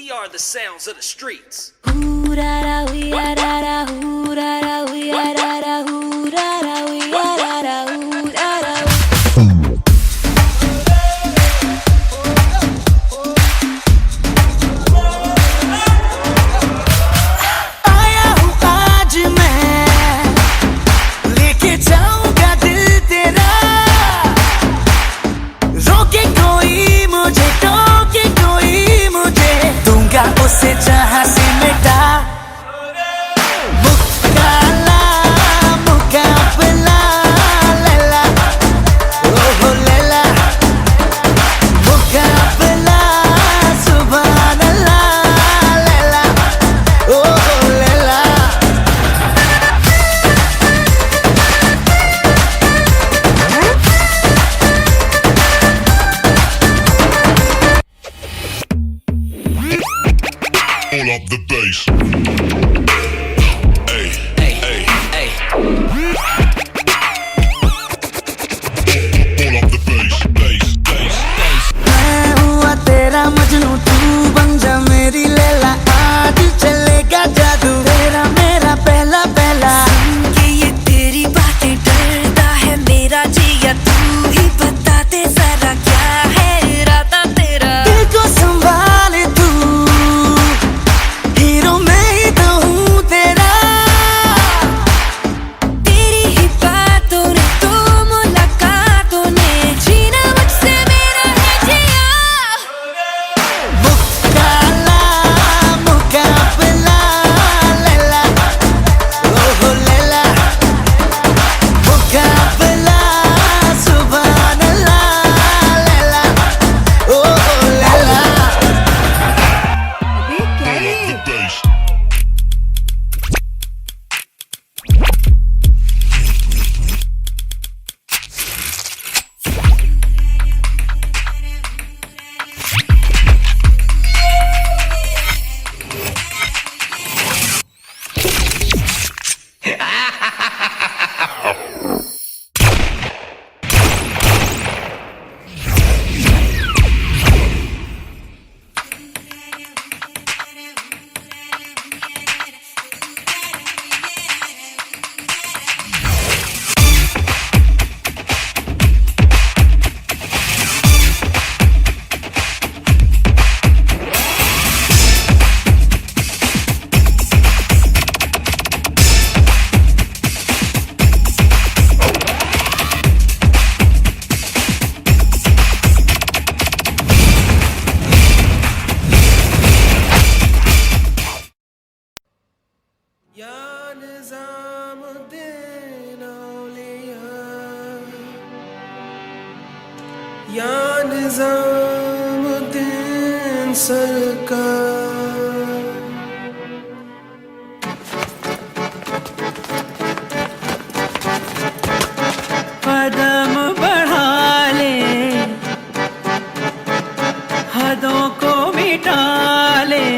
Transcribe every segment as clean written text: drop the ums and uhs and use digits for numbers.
We are the sounds of the streets. उसे जहाँ से मिटा मुकाला मुकाबला लैला ओहो लैला मुकाबला सुभान अल्लाह लैला ओहो Laila Pull up the bass. Hey, hey, hey, hey. Pull up the bass, bass, bass, bass. मैं हुआ तेरा मजनू तू बन जा मेरी लैला आज चलेगा जादू तेरा मेरा पहला पहला कि ये तेरी बातें डरता है मेरा जिया तू ही बता दे जरा क्या है इरादा तेरा दिल को संभाले तू हीरो मैं ही तो हूँ तेरा तेरी ही बातों ने तो मुलाकातों ने जीना मुझसे मेरा है जिया मुकाला मुकाबला लैला ओहो लैला मुकाबला सुभान अल्लाह लैला ओहो Laila Pull up the bass. या निज़ामुद्दीन सरकार कदम बढ़ा ले हदों को मिटा ले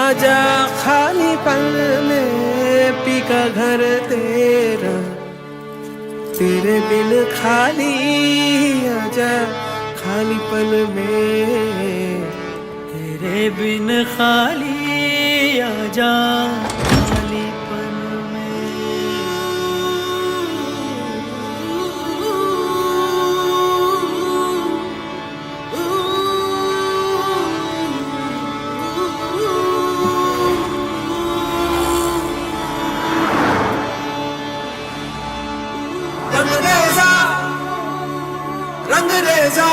आजा खाली पल में पी का घर तेरा तेरे बिन खाली आजा खाली पल में तेरे बिन खाली आजा खाली पल रंग रेजा रंग रेजा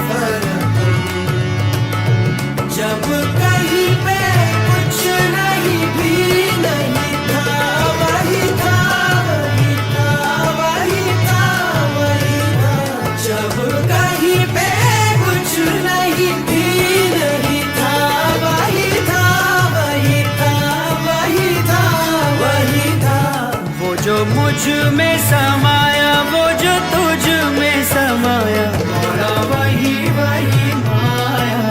fire. मुझ में समाया वो जो तुझ में समाया मौला वही वही माया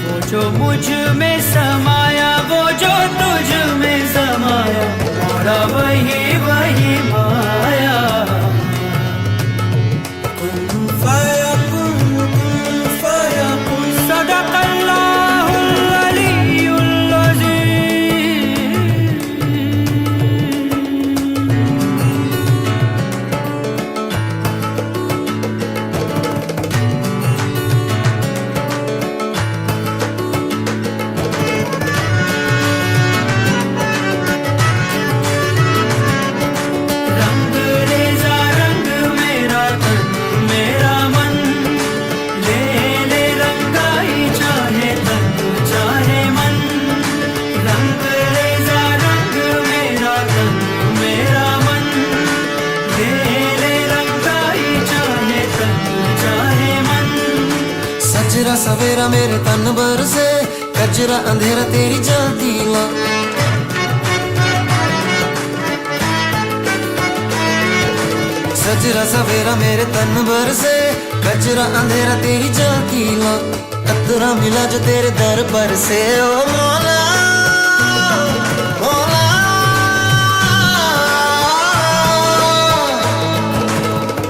वो जो मुझ में समाया वो जो तुझ में समाया मौला वही वही माया कुन फयकुन सदक़ल्लाहुल अलीयुल अज़ीम। रंग रेज़ा रंग मेरा तन मेरा मन ले ले रंगाई चाहे तन चाहे मन रंग रेज़ा रंग मेरा तन मेरा मन ले ले रंगाई चाहे तन चाहे मन सजरा सवेरा मेरे तन भर से कजरा अंधेरा तेरी जलती ला सजरा सवेरा मेरे तन भर से कजरा अंधेरा तेरी जलती ला कतरा मिला जो तेरे दर पर से ओ मौला मौला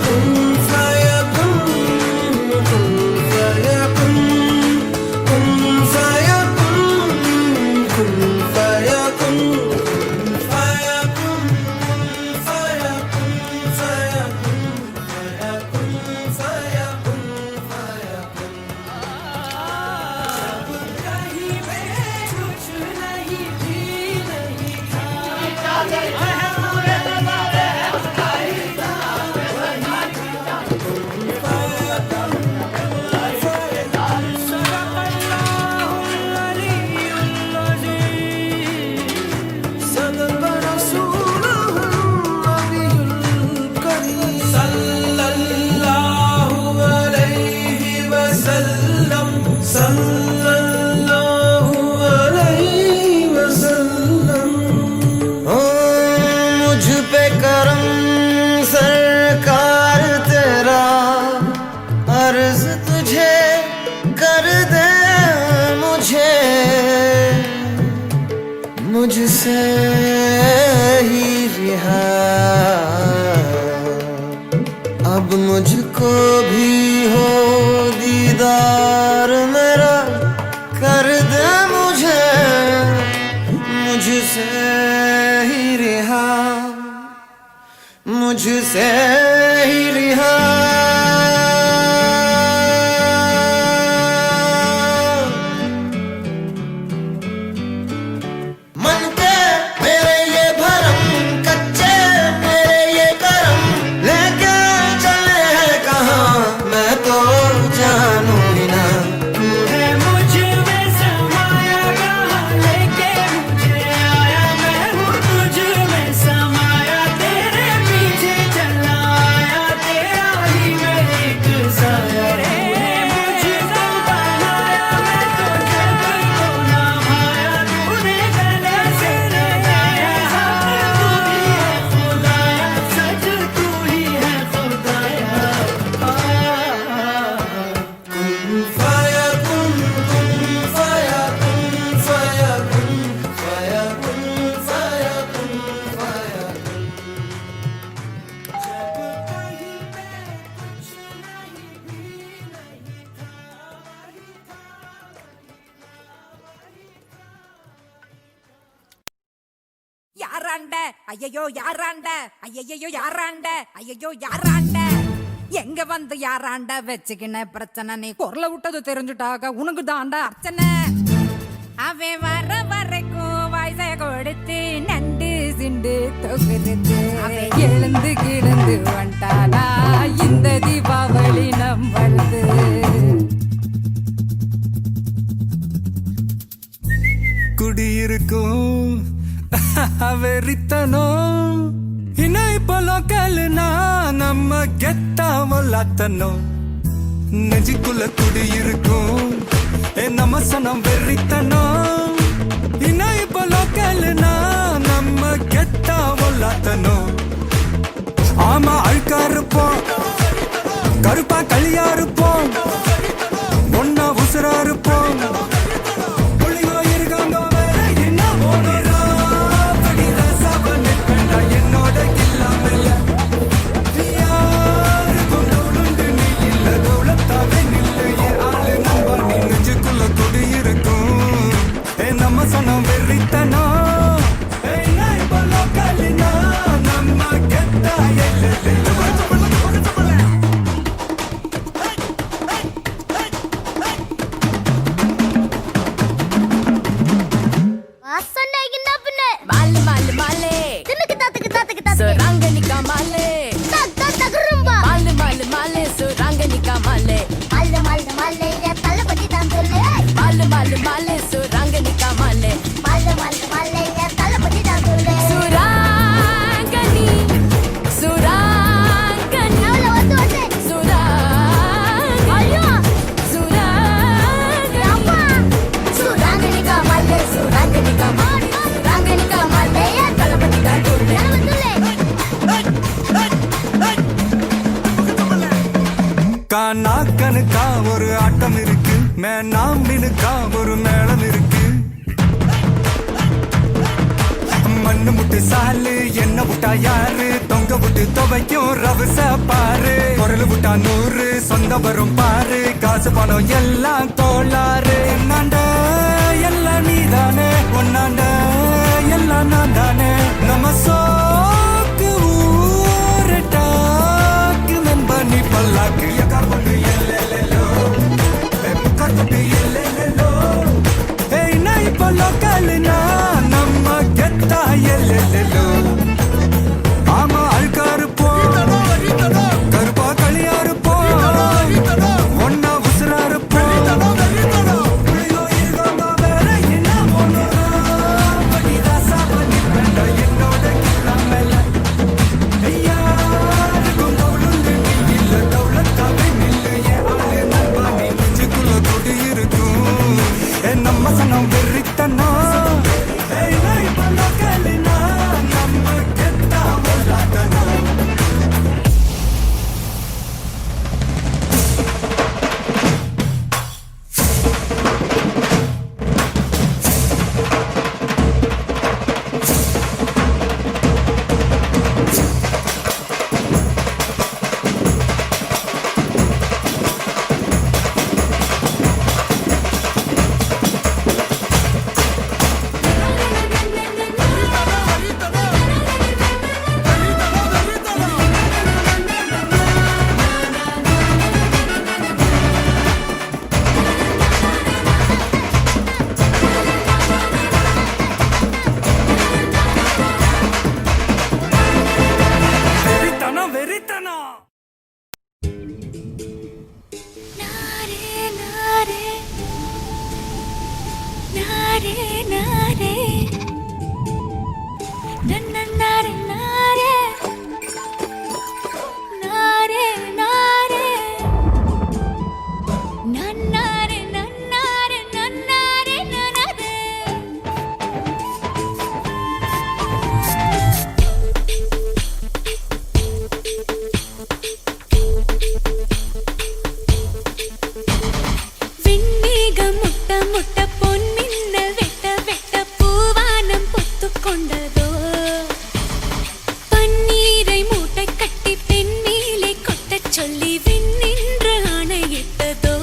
कुन फयकुन कुन फयकुन कुन फयकुन कुन फयकुन फयकुन फयकुन फयकुन फयकुन फयकुन जब कहीं मैं कुछ नहीं भी नहीं सदक़ल्लाहुल अलीयुल अज़ीम सदक़ रसूलुहुल नबियुल करीम सल्लल्लाहु अलैहि वसल्लम सल्लल्लाहु अलैहि वसल्लम ओ मुझ पे करम सरकार तेरा अर्ज तुझे कर दे मुझे मुझसे ही रिहा अब मुझको भी हो दीदार मेरा कर दे मुझे मुझसे ही रिहा मुझसे ही रिहा मन के मेरे ये भरम कच्चे मेरे ये करम लेके चले हैं कहाँ मैं तो जानू ही ना है मुझ में समाया कहाँ लेके मुझे आया मैं हूँ तुझ में समाया तेरे पीछे चला आया तेरा ही मैं एक साया तूने मुझको बनाया मैं तो जग को ना भाया तूने गले से लगाया हाथ तू ही है खुदाया सच तू ही है खुदाया कुन फयकुन फयकुन फयकुन फयकुन फयकुन जब कहीं मैं कुछ नहीं भी नहीं था वही था யாராண்ட ஐயையோ யாராண்ட ஐயையோ யாராண்ட ஐயையோ யாராண்ட எங்க வந்து யாராண்ட வச்சுக்கின பிரச்சனை நீ குரல விட்டது தெரிஞ்சுட்டாக உனக்கு தாண்டா அர்ச்சனை அவன் வர வரைக்கும் வயசை கொடுத்து நண்டு சிண்டு தொகுத்து அவன் எழுந்து கிடந்து வந்துட்டானா இந்த தீபாவளி நம்மளுது குடியிருக்கும் வெறித்தனம் இணைப்ப லோக்கல்னா நம்ம கெத்தாமல்லாத்தனம் நெஞ்சுக்குள்ள குடியிருக்கும் நம்ம சனம் வெறித்தனம் இணைப்ப லோக்கல்னா நம்ம கெத்தா ஒல்லாத்தனும் ஆமா அழுக்கா இருப்போம் கருப்பா களியா இருப்போம் ஒன்னா உசுரா இருப்போம் புள்ளியோ இருக்காங்க வேற என்ன போனோரா படித சாபனை வேண்டா என்னோட இல்லாமல யாருக்கும் தோளுண்டு நீ இல்ல தோளத்தாவே நில்லு என் ஆளு நம்ப நீ நெஞ்சுக்குள்ள கொடி இருக்கும் நம்ம சொன்ன வெறித்தனா நான் இப்ப லோக்கலினா நம்ம கெத்தா மாலே மாலே மாலே சுரங்கனிக்கா மாலே மாலே மாலே மாலே சுரங்கனிக்கா மாலே மாலே மாலே மாலே சுரங்கனிக்கா மாலே சுராங்கனி சுராங்கனி சுராங்கனிக்கா மாலே சுராங்கனிக்கா மாலே சுராங்கனிக்கா மாலே தளபதி தான் கானா கணுக்கா ஒரு ஆட்டம் இருக்கு மேனாம் மினுக்கா ஒரு மேளம் இருக்கு மண்ணு முட்டு சாலு என்ன விட்டா யாரு தொங்க விட்டு துவைக்கும் ரவச பாரு குரல் விட்டா 100 சொந்த வரும் பாரு காசு பணம் எல்லாம் தோளாரு என்னாண்ட எல்லாம் நீதானே ஒன்னாண்ட எல்லாம் நான் தானே நம்ம சோக்கு ஊரட்டாக்கு நம்ப நீ பல்லாக்கு எக்கார்பண்டு எல்லெல்லோ முக்கார்பண்டு எல்லெல்லோ ஏய் நான் இப்போ லோக்கல்னா நம்ம கெத்தா எல்லெல்லோ ஆமா அழுக்கா இருப்போம் கருப்பா களியா இருப்போம் ஒன்னா உசுரா இருப்போம் புள்ளியோ இருக்காங்க வேற என்ன போனோரா படித சாபனை வேண்டா என்னோட இல்லாமல யாருக்கும் தோளுண்டு நீ இல்ல தோளத்தாவே நில்லு என் ஆளு நண்பா நீ நெஞ்சுக்குள்ள கொடி இருக்கும் நம்ம சனம் வெறித்தனா நான் இப்ப லோக்கலினா நம்ம கெத்தா ஒல்லாத்தனா வெறித்தனம் வெறித்தனம் விண்மீகம் முட்ட முட்ட பொன்மின்னல் வெட்ட வெட்ட பூவானம் பொத்துக் கொண்டதோ பன்னீரை மூட்டை கட்டி பெண் மேலே கொட்டச் சொல்லி விண்ணின்று ஆணையிட்டதோ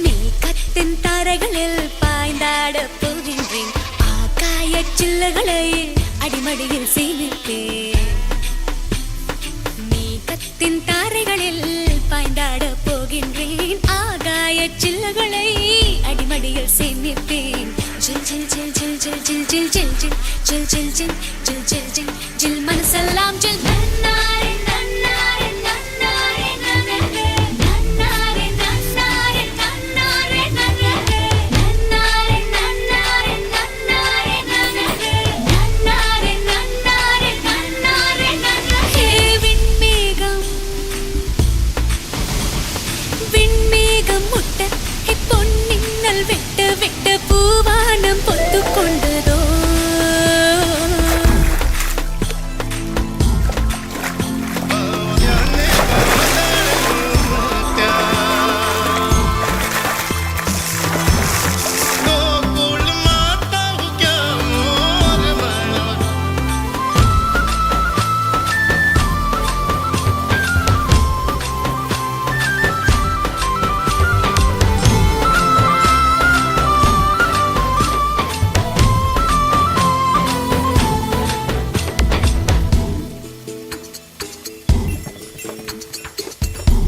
மேகத்தின் தாரைகளில் பாய்ந்தாட போகின்றேன் ஆகாய சில்லுகளை அடிமடியில் சேமிப்பேன் மேகத்தின் தாரைகளில் பாய்ந்தாட போகின்றேன் ஆகாய சில்லுகளை அடிமடியில் சேமிப்பேன் ஜில் ஜில் ஜில் ஜில் ஜில் ஜில் ஜில் ஜில் ஜில் ஜில் ஜில் ஜில் ஜில் ஜில் ஜில் ஜில் மனசெல்லாம் ஜில் நன்னாரே நன்னாரே நன்னாரே நன்னாரே நன்னாரே நன்னாரே நன்னாரே நன்னாரே நன்னாரே நன்னாரே நன்னாரே நன்னாரே நன்னாரே நன்னாரே நன்னாரே விண்மேகம் விண்மேகம் முட்ட பொன்னின்னல் வெட்ட வெட்ட பூவானம் பொத்துக் கொண்டதோ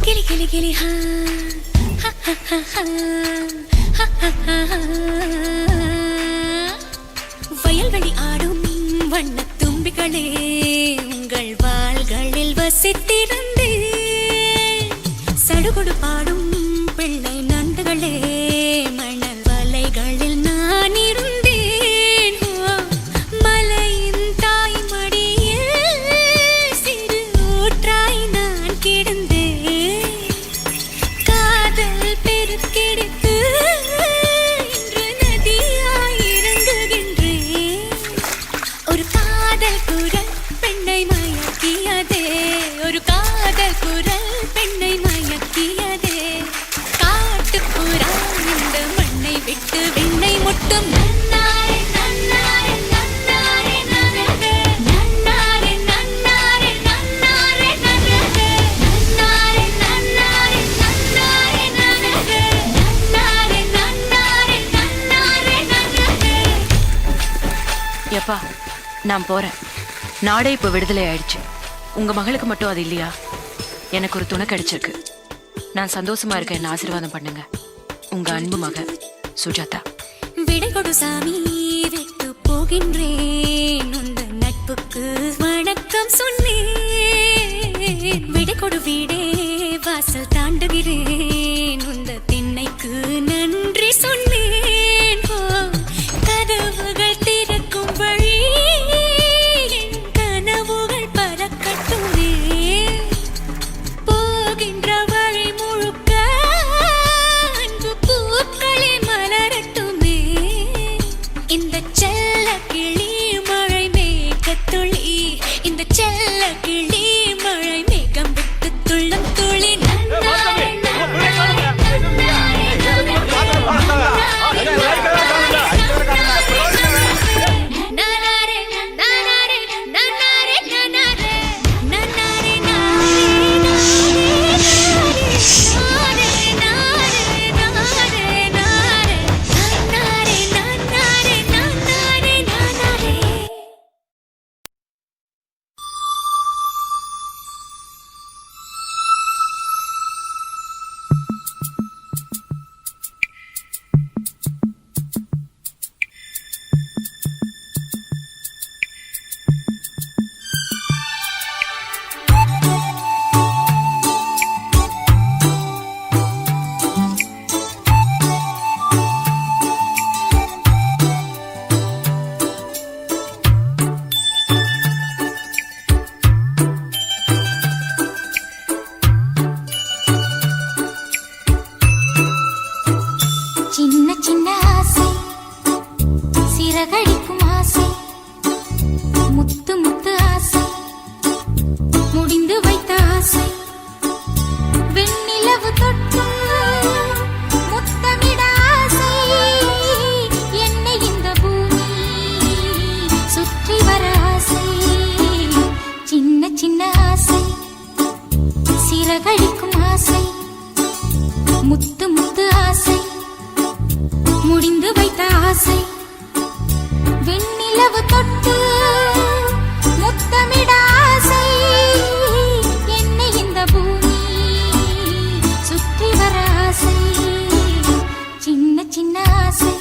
கிளி கிளி கிளி ஹா ஹா ஹா ஹா ஹா ஹா ஹா. வயல்வெளி ஆடும் வண்ணத் தும்பிகளே உங்கள் வாள்களில் வசித்திருந்தே சடுகுடு பாடும் பிள்ளை நண்டுகளே மணல் வலைகளில் நான் இருந்தேன். மலையின் தாய் மடியில் சிறு ஊற்றாய் நான் கிடந்தேன். காதல் பெருக்கெடுத்து இன்று நதியாய் இறங்குகின்றேன். ஒரு காதல் குரல் பெண்ணை மயக்கியதே, ஒரு காதல் குரல் பெண்ணை மயக்கியதே. காட்டுப்புறா இந்த மண்ணை விட்டு விண்ணை முட்டும் நன்னாரே நன்னாரே நன்னாரே நனகே. நன்னாரே நன்னாரே நன்னாரே நனகே. நன்னாரே நன்னாரே நன்னாரே நனகே. நன்னாரே நன்னாரே நன்னாரே நனகே. எப்பா நான் போறேன். நாடே இப்போ விடுதலை ஆயிடுச்சு. உங்க மகளுக்கு மட்டும் அது இல்லையா? எனக்கு ஒரு துணை கிடைச்சிருக்கு. நான் சந்தோஷமா இருக்க என்ன ஆசீர்வாதம் பண்ணுங்க. உங்க அன்பு மக சுஜாதா. விடை கொடு சாமி, விட்டு போகின்றேன். உந்த நட்புக்கு வணக்கம் சொன்னேன். விடை கொடு வீடே, வாசல் தாண்டுகிறேன். உந்த திண்ணைக்கு நன்றி சொன்னேன். கதவுகள் திறக்கும் வழி என் கனவுகள் பறக்கட்டுமே. போகின்ற வழி முழுக்க அன்பு பூக்களே மலரட்டுமே. இந்த செல்ல கிளி மழை மேகத்துளி, இந்த செல்ல கிளி மழை மேகம் விட்டு துள்ளும் துளி. நன்னாரே நன்னாரே நன்னாரே நன்னாரே நன்னாரே நன்னாரே நன்னாரே நன்னாரே சின்ன சின்ன ஆசை, சிறகடிக்கும் ஆசை, முத்து முத்து ஆசை, முடிந்து வைத்த ஆசை. வெண்ணிலவு தொட்டு முத்தமிட ஆசை, என்னை இந்த பூமி சுற்றி வர ஆசை. சின்ன சின்ன ஆசை, சிறகடிக்கும் ஆசை, முத்து முத்து ஆசை, முடிந்து வைத்த ஆசை. வெண்ணிலவு தொட்டு முத்தமிட ஆசை, என்னை இந்த பூமி சுற்றி வர ஆசை. சின்ன சின்ன ஆசை,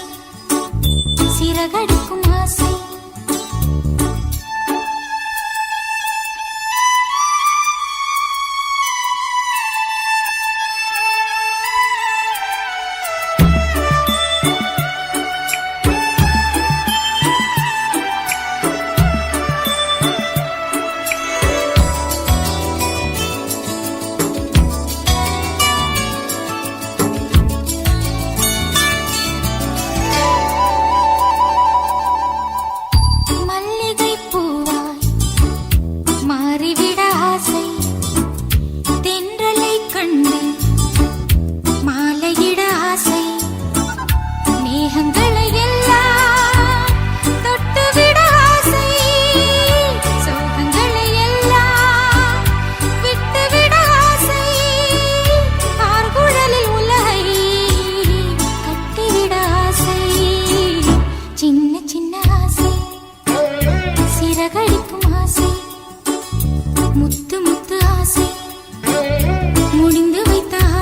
சிறகடிக்கும் ஆசை.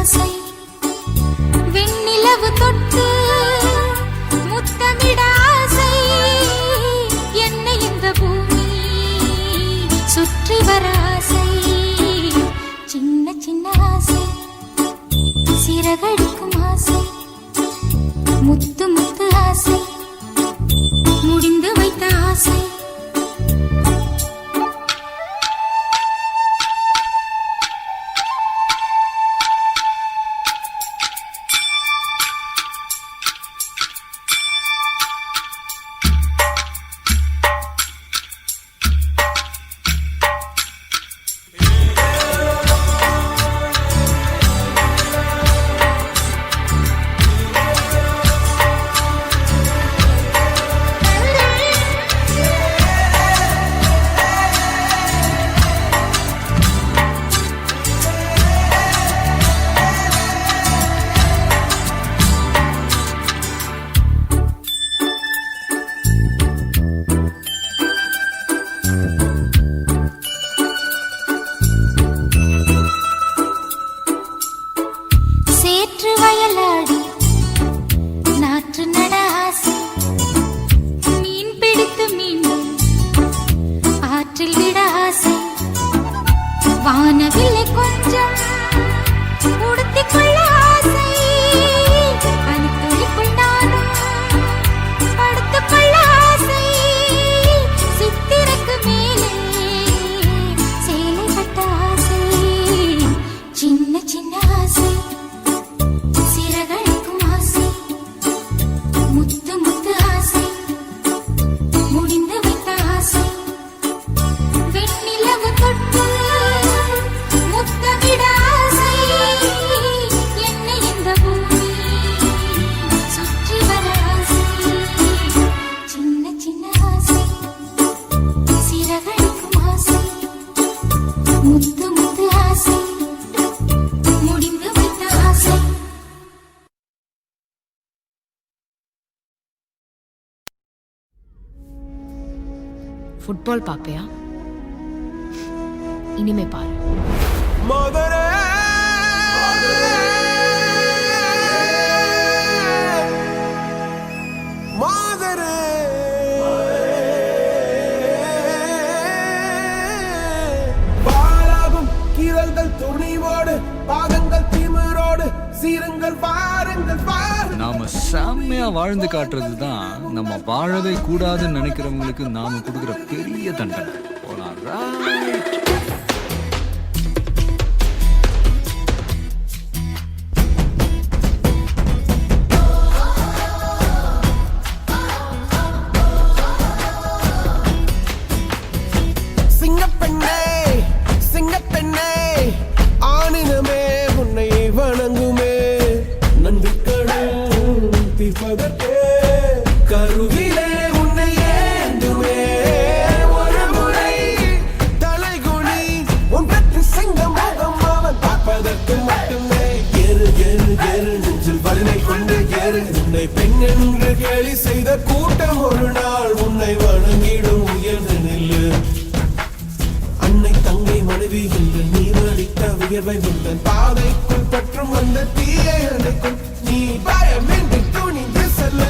ஆசை வெண்ணிலவு தொட்டு முத்தமிட ஆசை என்னை இந்த பூமி சுற்றி வர ஆசை சின்ன சின்ன ஆசை சிறகடிக்கும் ஆசை முத்து முத்து ஆசை முடிந்து வைத்த ஆசை சேற்று வயலாடி நாற்று நட ஆசை மீன் பிடித்து மீண்டும் ஆற்றில் விட ஆசை வானவில்லை கொஞ்சம் உடுத்திக் கொள்ள ஆசை பனித்துளிக்குள் நானும் படுத்துக் கொள்ள ஆசை சித்திரக்கு மேலே சேலை கட்ட ஆசை சின்ன சின்ன ஆசை சிறகடிக்கும் ஆசை முத்து முத்து ஆசை முடிந்து வைத்த ஆசை வெண்ணிலவு தொட்டு முத்தமிட ஆசை என்னை இந்த பூமி சுற்றி வர ஆசை சின்ன சின்ன ஆசை சிறகடிக்கும் ஆசை முத்து முத்து ஆசை முடிந்து வைத்த ஆசை ஃபுட்பால் பார்ப்பியா? இனிமே பாரு. மதுரை மதுரை பாலாகும் கீரல்கள் துணிவோடு பாகங்கள் திமிரோடு சீருங்கள் பாருங்கள் பாருங்கள். நாம செம்மையா வாழ்ந்து காட்டுறது தான் நம்ம வாழவே கூடாதுன்னு நினைக்கிறவங்களுக்கு நாம கொடுக்குற பெரிய தண்டனை. போலாம், right? சிங்கப்பெண்ணே சிங்கப்பெண்ணே ஆனினமே உன்னை வணங்குமே நந்திக்கடல் தீர்ப்பதற்கே கருவிலே உன்னை ஏந்துமே ஒரு முறை தலைகுனி உன் பெற்று சிங்க முகம் அவன் பார்ப்பதற்கு மட்டுமே ஏறு ஏறு ஏறு நெஞ்சில் வலிமை கொண்டு ஏறு உன்னை பெண் என்று கேலி செய்த கூட்டம் ஒரு நாள் உன்னை வணங்கிடும் உயர்ந்து நில்லு அன்னை தங்கை மனைவி என்று நீ அடித்த உயர்வை முந்தன் பாதைக்குள் பற்றும் அந்த தீயை அணைக்கும் நீ பயமின்றி துணிந்து செல்ல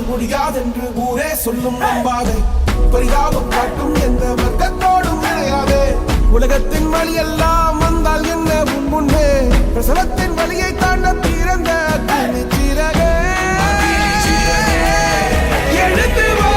முடியாதென்று ஊரே சொல்லும் நம்பாதே பரிதாபம் காட்டும் எந்த வர்க்கத்தோடும் இணையாதே உலகத்தின் வழி எல்லாம் வந்தால் என்ன உன் முன்னே பிரசவத்தின் வழியை தாண்ட பிறந்த அக்னி சிறகே எடுத்து வா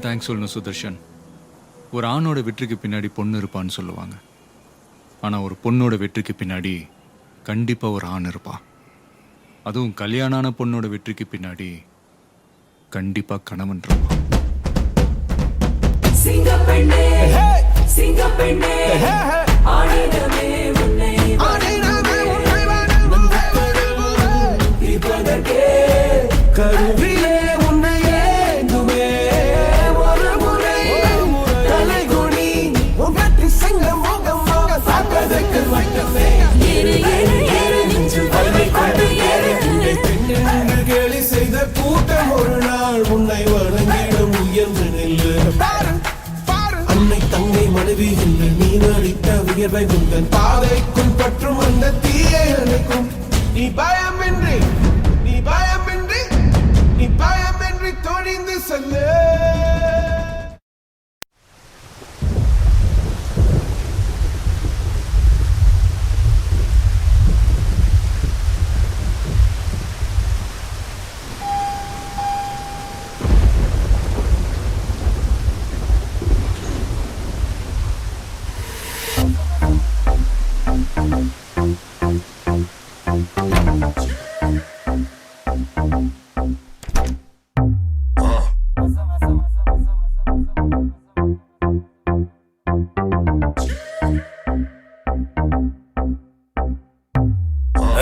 தேங்க்ஸ் சொல்லணும் சுதர்ஷன். ஒரு ஆணோட வெற்றிக்கு பின்னாடி பொண்ணு இருப்பான்னு சொல்லுவாங்க. ஆனால் ஒரு பொண்ணோட வெற்றிக்கு பின்னாடி கண்டிப்பாக ஒரு ஆண் இருப்பான். அதுவும் கல்யாணான பொண்ணோட வெற்றிக்கு பின்னாடி கண்டிப்பாக கணவன் இருப்பான். கருவிலே உன்னை ஏந்துமே ஒரு முறை தலைகுனி உன் வெற்றி செங்க முகம் பார்ப்பதற்கு மட்டுமே கேலி செய்த கூட்டம் ஒரு நாள் உன்னை வணங்கிடும் உயர்ந்து நில்லு. அன்னை தங்கை மனைவி என்று நீ நடித்த உயர்வை உந்தன் பாதைக்குள் பற்றும் அந்த தீயை அணைக்கும். நீ பயமின்றி தொழிந்து செல்லு.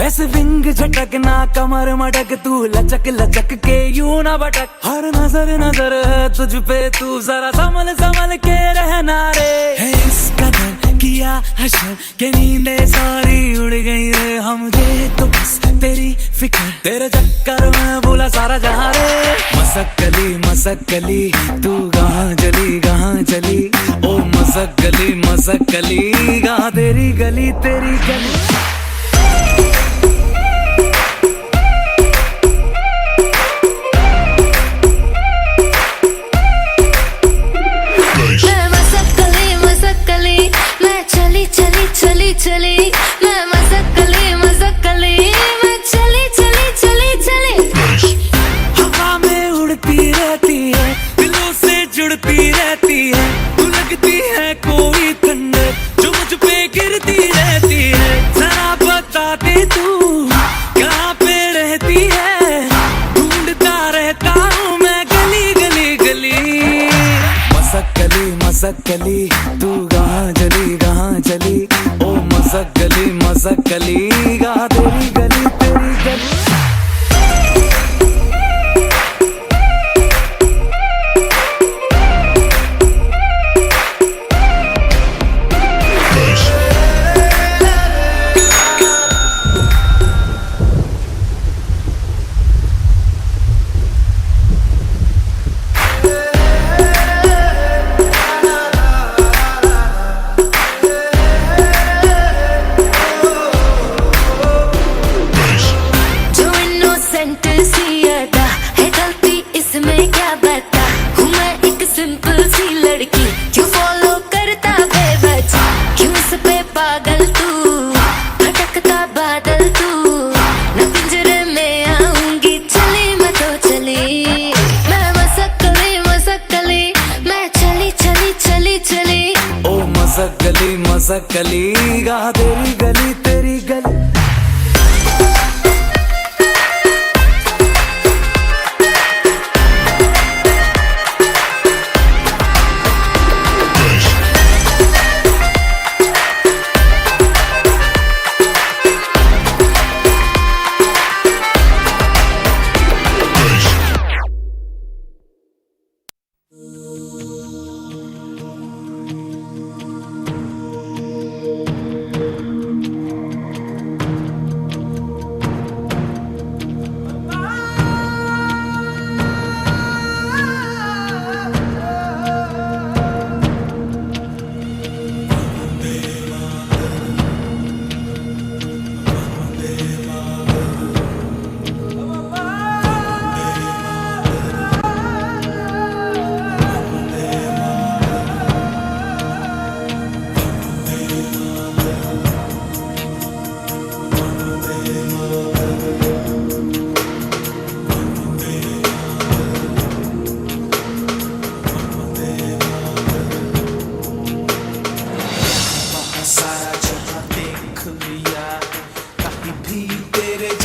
ऐसे विंग झटकना कमर मटक तू लचक लचक के यूं ना भटक हर नजर नजर है तुझ पे तू जरा संभल संभल के रहना रे है इस कदर किया हशर के नींदे सारी उड़ गई रे हम दे तो बस तेरी फिक्र तेरे चक्कर में बोला सारा जहां रे मसक्कली तू कहाँ चली ओ मसक्कली कहाँ तेरी गली चली मैं मसक्कली मैं चली हवा में उड़ती रहती है दिलों से जुड़ती रहती है तू लगती है कोई खंडर जो मुझ पे गिरती रहती है जरा बता दे तू कहाँ पे रहती है ढूंढता रहता हूँ मैं गली मसक्कली तू कहाँ चली ओ मसक्कली कहाँ तेरी गली मसक्कली कहाँ तेरी गली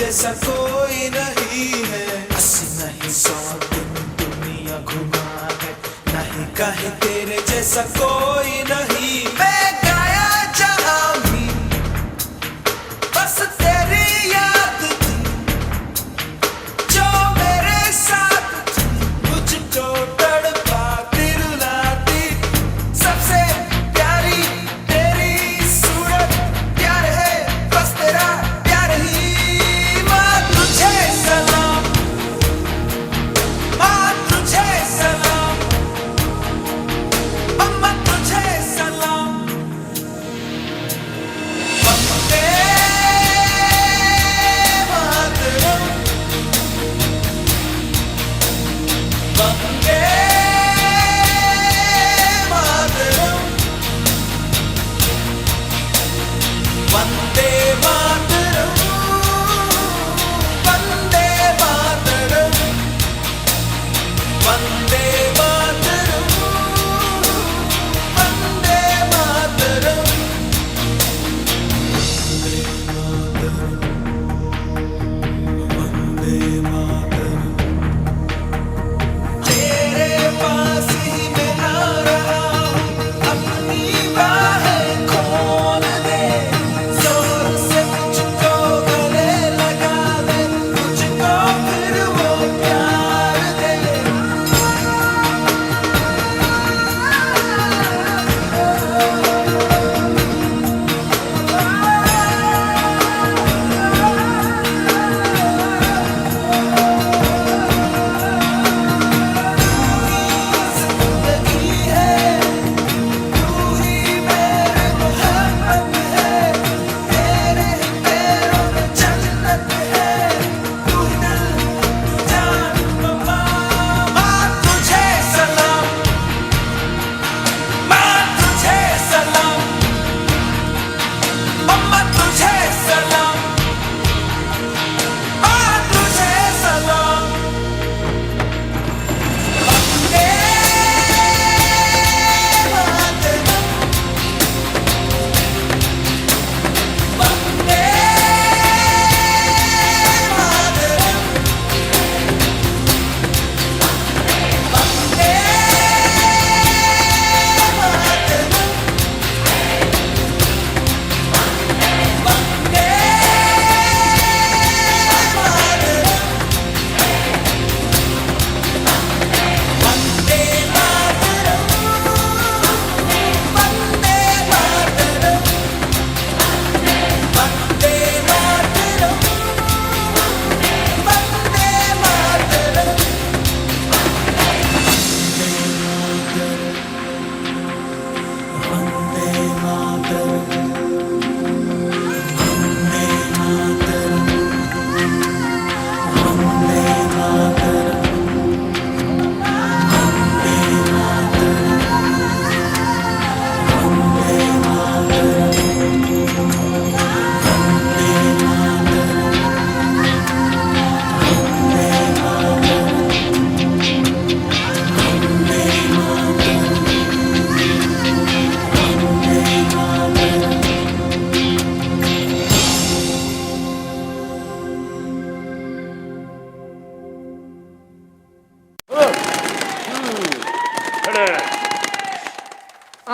जैसा कोई नहीं है। 80 नहीं 100 दिन दुनिया घुमा है, नहीं कहे तेरे जैसा कोई नहीं। मैं गाया जहां भी बस तेरी याद थी, जो मेरे साथ थी मुझको तड़पाती रुलाती। सबसे प्यारी तेरी सूरत, प्यार है बस तेरा प्यार ही। माँ तुझे सलाम, माँ तुझे सलाम, अम्मा तुझे सलाम। वंदे मातरम, वंदे मातरम, वंदे मातरम, वंदे मातरम, वंदे मातरम, वंदे मातरम। वंदे मातरम, तेरे पास ही मैं आ रहा हूँ, अपनी बाहें खोल दे। जोर से मुझको गले लगा दे, मुझको फिर वो प्यार दे। जिंदगी है तू ही मेरे मोहब्बत है, तेरे ही पैरों में जन्नत है। तू ही दिल तू जान मम्मा। माँ तुझे सलाम, माँ तुझे सलाम, अम्मा तुझे सलाम, माँ तुझे सलाम। वंदे मातरम, वंदे मातरम, वंदे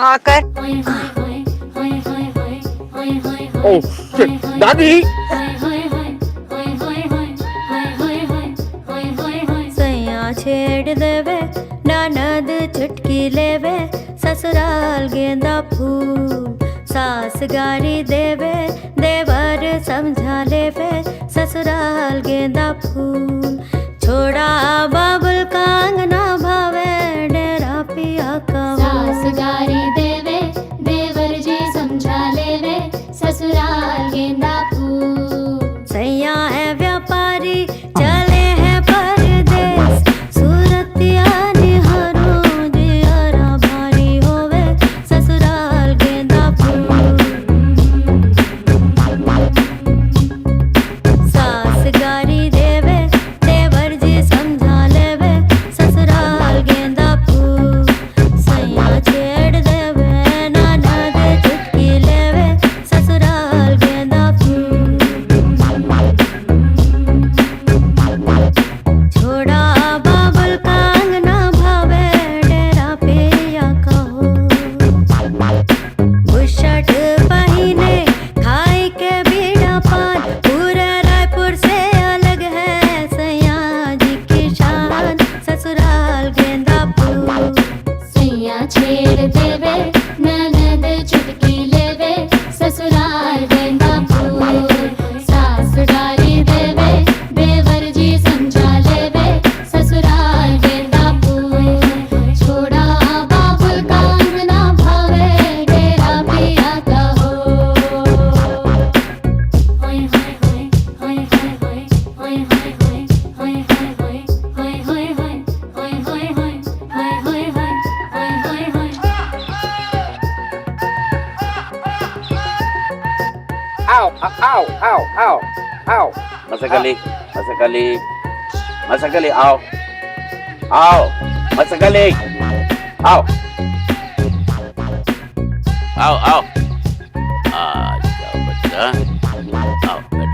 आकर दादी सैया छेड़ देवे ननद चुटकी लेवे ससुराल गेंदा फूल सास गारी देवे देवर समझा लेवे ससुराल गेंदा फूल छोड़ा बाबुल कांगना भावे डेरा पिया का सास गारी देवे देवर जी समझा लेवे ससुराल गेंदा फूल सैया है व्यापारी चले हैं परदेस सूरत यानी हरो जियारा भारी होवे ससुराल गेंदा फूल सास गारी देवे देवर जी समझा लेवे Masakali, Masakali, Masakali, आओ, आओ, Masakali, आओ, आओ, आओ, अच्छा बच्चा, आओ बैठ।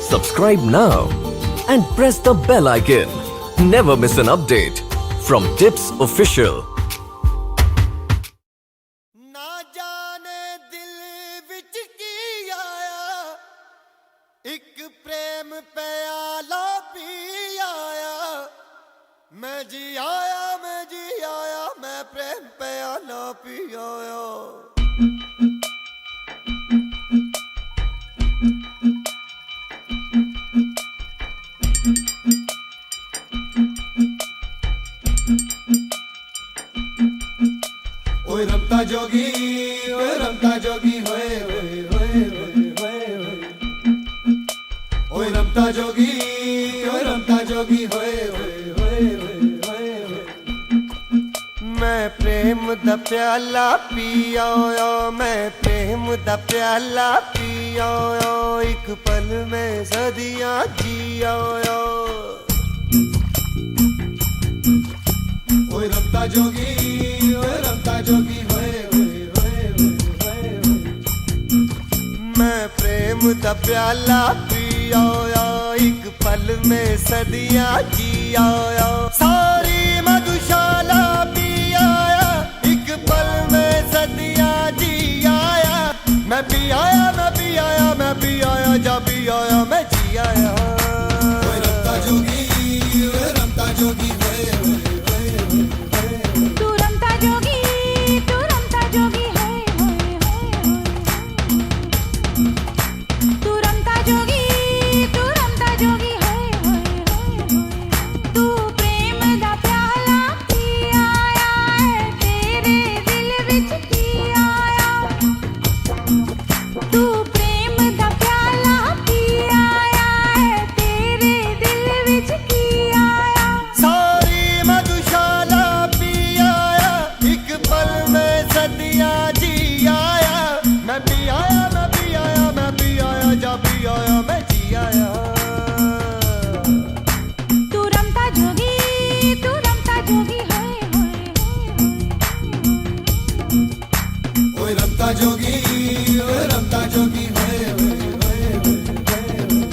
Subscribe now and press the bell icon. Never miss an update from Tips Official. ना जाने दिल विच की आया, एक प्रेम प्याला पी आया, मैं जी आया, मैं जी आया, मैं प्रेम प्याला पी आया। ओए रमता जोगी, ओए रमता जोगी, होए होए होए होए होए, ओए रमता जोगी, ओए रमता जोगी, होए होए होए होए होए। मैं प्रेम दा प्याला पी आया, मैं प्रेम दा प्याला पी आया, एक पल में सदियां जी आया। ओए रमता जोगी, ओए रमता जोगी, होए होए होए होए होए। मैं प्रेम दा प्याला पी आया, एक पल में सदियां जी आया। सारी मधुशाला पी आया, एक पल में सदियां जी आया। मैं पी आया, मैं पी आया, मैं पी आया, जा पी आया, मैं जी आया। ओए रमता जोगी, ओए रमता जोगी, होए होए होए होए। तू रमता जोगी, तू रमता जोगी, हाय हाय हाय हाय। तू रमता जोगी, तू रमता जोगी, हाय हाय हाय हाय। तू प्रेम दा प्याला पी आया है, तेरे दिल विच की आया। तू प्रेम दा प्याला पी आया है, तेरे दिल विच की आया। सारी मधुशाला पी आया, एक पल में सदियां जी आया। मैं पी आया, मैं पी आया, मैं पी आया, जा पी आया, मैं जी आया। तू रमता जोगी, तू रमता जोगी, हाय हाय हाय हाय। ओए रमता जोगी, ओए रमता जोगी, होए होए होए होए होए।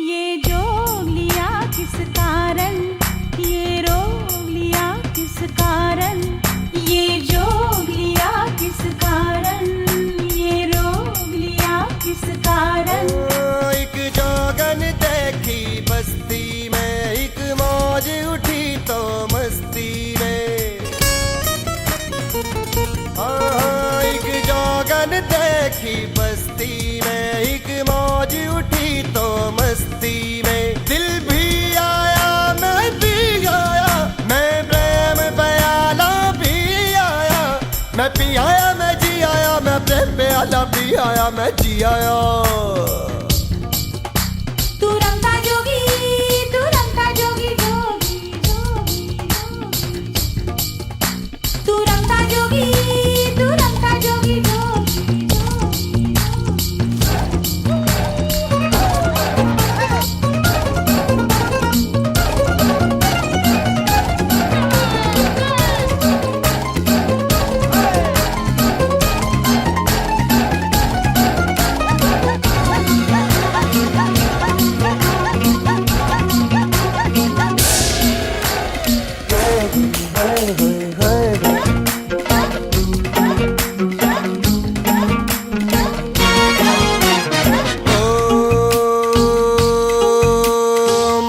ये जोग लिया किस कारण, ये रोग लिया किस कारण, ये जोग लिया किस कारण, ये रोग लिया किस कारण। एक जोगन देखी बस्ती में, एक मौज उठी तो मस्ती में। एक जोगन देखी बस्ती में, एक मौज उठी तो मस्ती में। दिल भी आया, मैं भी आया, मैं प्रेम प्याला भी आया। मैं पी आया, मैं जी आया, मैं प्रेम प्याला भी आया, मैं जी आया। तू रमता जोगी, तू रमता जोगी, जोगी जोगी जोगी। तू रमता जोगी, तू रमता जोगी, जोगी जोगी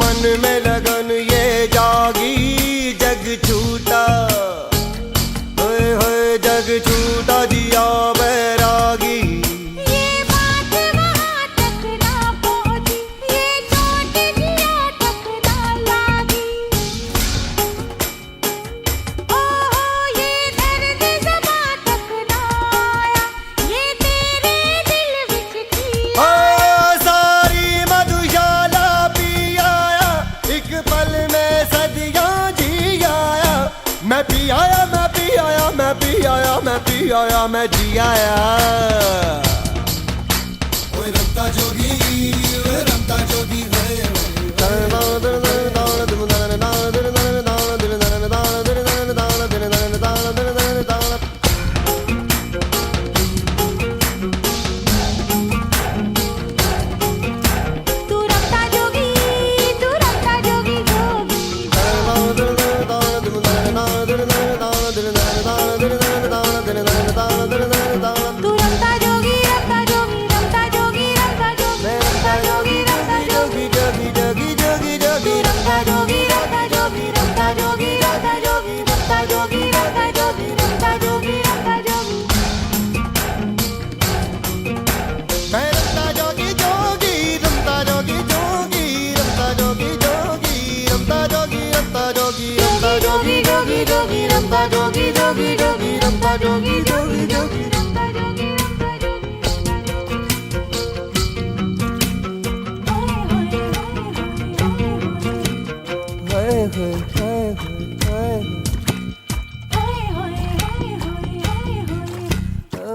मन में लगन ये जागी, जग छूटा होए होए जग छूटा जिया बैरागी ये बात वहाँ तक ना पहुँची, ये चोट जिया तक ना लागी। ओहो ये दर्द ज़बां तक ना आया, ये तेरे दिल विच थी। ओ सारी मधुशाला पी आया, एक पल में सदियां जी आया। मैं पी आया, मैं पी आया, मैं पी आया, मैं पी आया, मैं जी आया। ओए रमता जोगी, ओए रमता जोगी है। तू रमता जोगी, तू रमता जोगी जोगी। तू रमता जोगी, रमता जोगी, रमता जोगी, रमता जोगी, रमता जोगी, रमता जोगी, जोगी जोगी जोगी जोगी तू रमता जोगी, रमता जोगी, रमता जोगी, रमता जोगी, रमता जोगी, रमता जोगी, रमता जोगी, रमता जोगी। मैं रमता जोगी जोगी, रमता जोगी जोगी, रमता जोगी जोगी, रमता जोगी, रमता जोगी, रमता जोगी जोगी जोगी, रमता जोगी जोगी जोगी, रमता जोगी जोगी जोगी, रमता जोगी, रमता जोगी। हाय हाय हाय हाय हाय हाय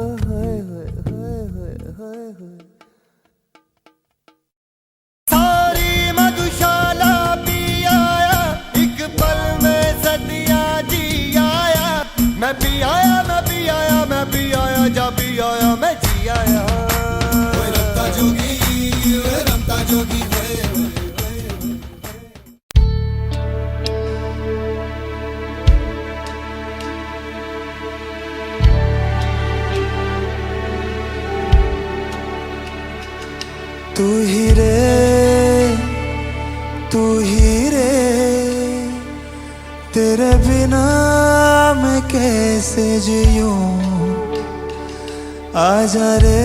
हाय हाय हाय हाय हाय। सारी मधुशाला पी आया, एक पल में सदियां जी आया। मैं पी आया, मैं पी आया, मैं पी आया, जा पी आया, मैं जी आया। ओए रमता जोगी, ओए रमता जोगी है। तू ही रे तेरे बिना मैं कैसे जियूं। आजा रे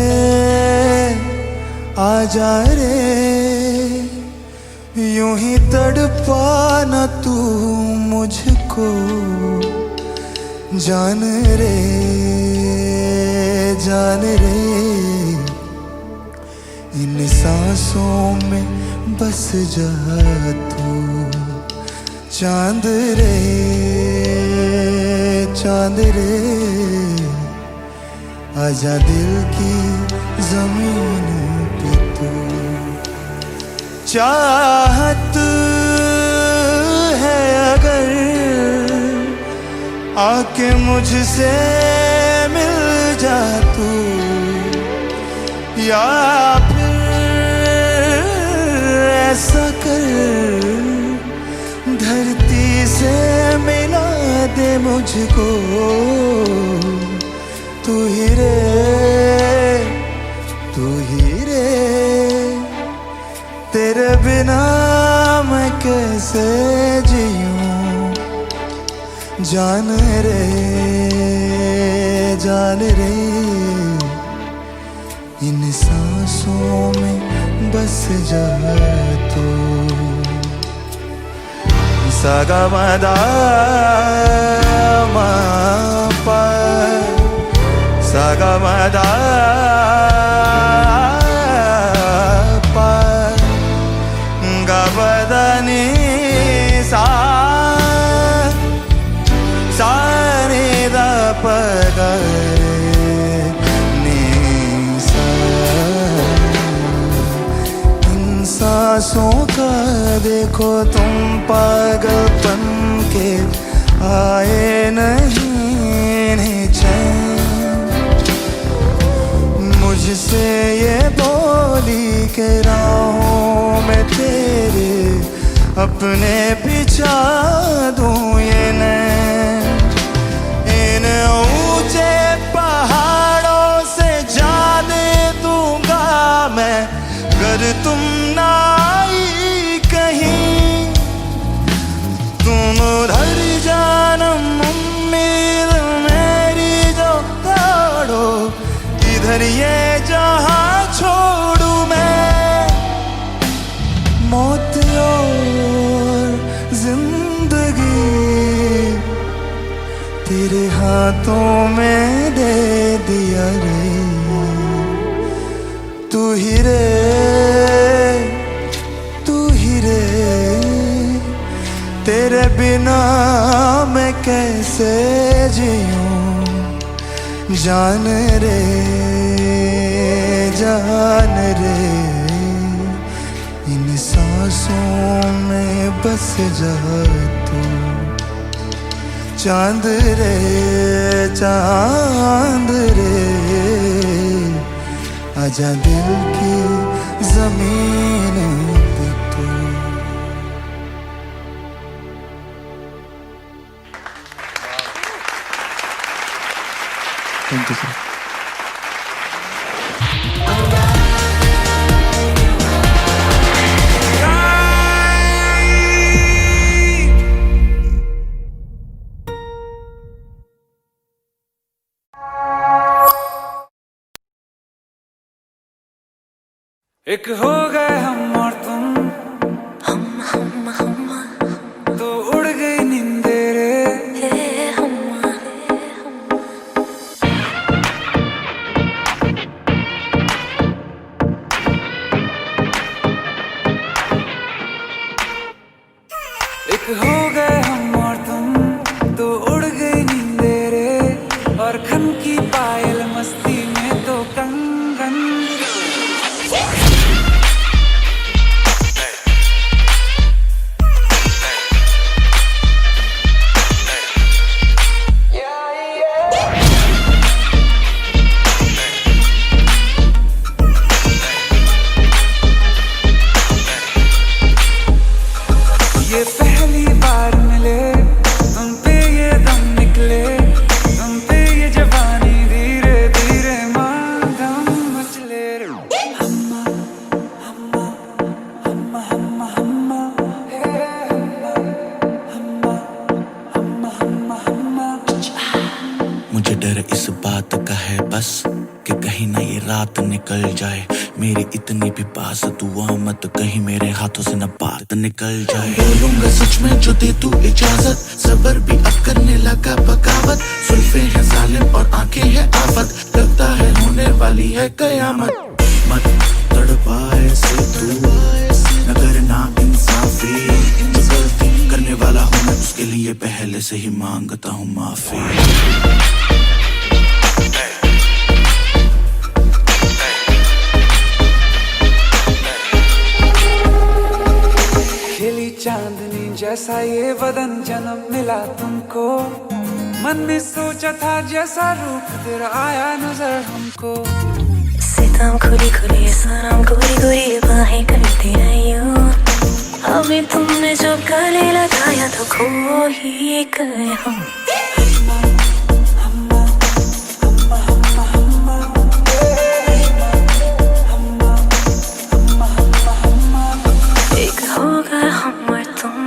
यूं ही तड़पाना तू मुझको। जान रे इन सांसों में बस जा तू। चांद रे आजा दिल की जमीन पे तू। चाहत है अगर आके मुझसे मिल जा तू, या ऐसा कर धरती से मिला दे मुझको। तू ही रे तेरे बिना मैं कैसे जीऊं। जान रे इन सांसों में बस जा तो। सागा मदा मा पा, सागा मदा पा, गा बदनी सा रे दा प गा नी सा। इन सांसों का देखो तुम पागलपन के आए नहीं चैन। मुझसे ये बोली के राहों में तेरे अपने पिछा दूं ये नैन। इन ऊंचे पहाड़ों से जाने दूंगा मैं अगर तुम ना आई कहीं। तुम उधर जानम तेरे हाथों में दे दिया रे, तू ही रे, तू ही रे, तेरे बिना मैं कैसे जीऊं, जान रे, जान रे, इन सांसों में बस जा तू, चांद रे, चांद रे, आजा दिल की जमीन पे तू। Thank you sir. एक हो गए हम और तुम, तो उड़ गई नींदे रे, एक हो गए हम और तुम, तो उड़ गई नींदे रे, और खन की पायल मस्ती में तो कंगन। ये पहली बार मिले, तुम पे ये दम निकले, तुम पे ये जवानी धीरे धीरे मांगम मचले रे। हम्मा हम्मा हम्मा हम्मा हम्मा हे हम्मा हम्मा हम्मा हम्मा हम्मा। मुझे डर इस बात का है बस कि कहीं ना ये रात निकल जाए, मेरी इतनी भी पास दुआ मत कहीं मेरे हाथों से न बात निकल जाए। बोलूंगा सच में जो दे तू इजाजत, सबर भी अब करने लगा बगावत, सुल्फे हैं जालिम और आंखें हैं आफत, लगता है होने वाली है कयामत। मत तड़पाए से तू न करना इंसाफी, जो गलती करने वाला हूँ मैं उसके लिए पहले से ही मांगता हूँ माफी। खिली चांदनी जैसा ये बदन जन्म मिला तुमको, मन में सोचा था जैसा रूप तेरा आया नजर हमको। सितम खुली खुली सनम गोरी गोरी बाहें करती रहियो, अभी तुमने जो गले लगाया तो खो ही गए हम। एक होगा हम और तुम,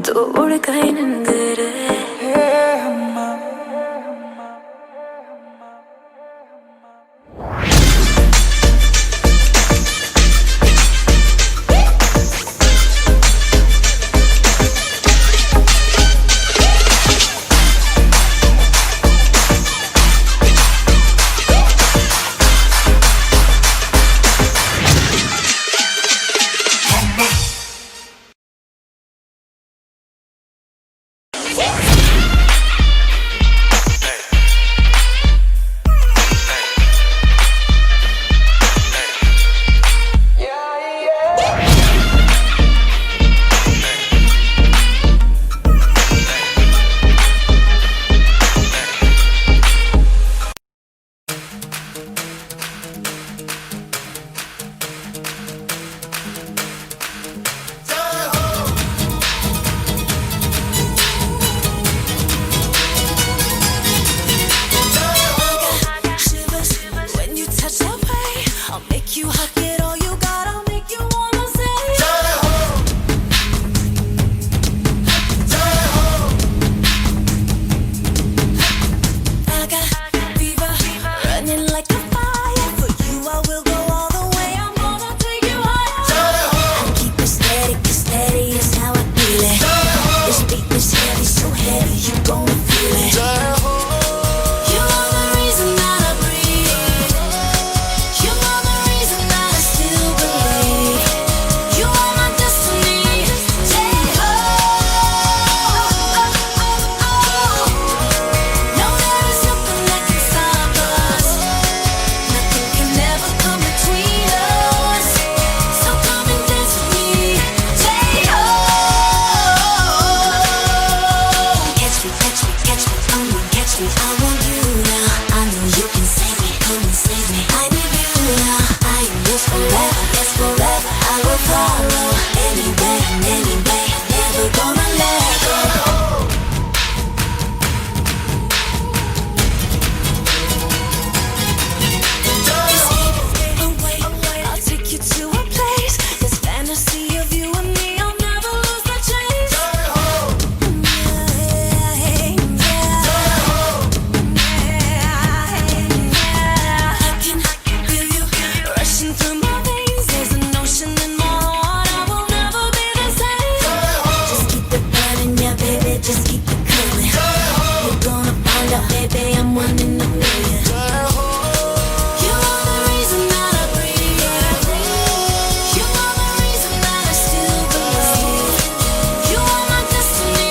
तो उड़ गए नींद रे। you gon' feel it. You are the reason that I breathe. You are the reason that I still believe. You are my destiny. No, there is nothing that can stop us. Nothing can ever come between us. So come and dance with me. Catch me, catch me, catch me, come on, catch me. I want you now. I know you can save me, come and save me. I need you now. I am yours forever, yes forever. I will follow anywhere and any way. Never gonna let go. I'll take you to a place. This fantasy of you and me, I'll never lose the chase. I can feel you rushing through my veins. There's an ocean in my heart. I will never be the same. Just keep it burning, yeah, baby. Just keep it coming. You're gonna find out, baby, I'm one in a million. You are the reason that I breathe. You are the reason that I still believe. You are my destiny.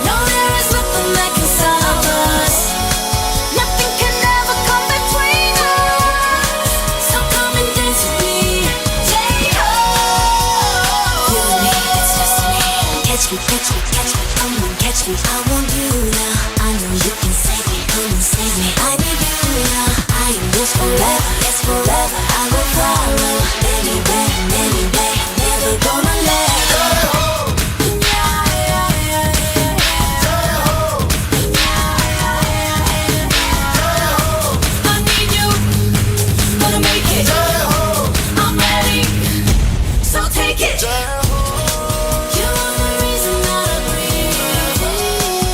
No, there is nothing that can stop us. Nothing can ever come between us. So come and dance with me. You and me, it's destiny. Catch me, catch me, catch me, come on, catch me. I want you now. I know you can save me, come and save me. I need you now. I am yours forever, yes forever. I will follow anywhere and any way. Never gonna let go. I need you, gonna make it. I'm ready, so take it. You are the reason that I breathe.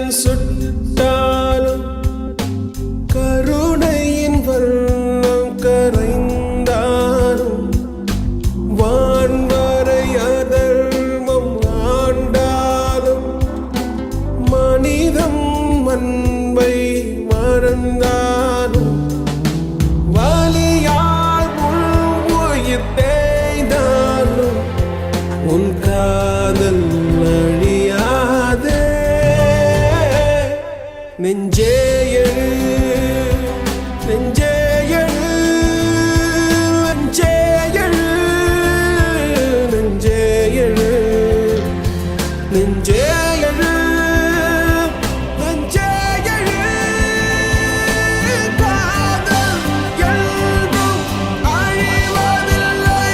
சூரியன் சுட்டாலும் கருணையின் வண்ணம் கரைந்தாலும் வான்வரை அதர்மம் ஆண்டாலும் மனிதம் அன்பை மறந்தாலும் வலியால் உயிர் தேய்ந்தாலும் உன் காதல் அழியாதே நெஞ்சே எழு நெஞ்சே எழு நெஞ்சே எழு நெஞ்சே எழு நெஞ்சே எழு நெஞ்சே எழு காதல் என்றும் அழிவதில்லை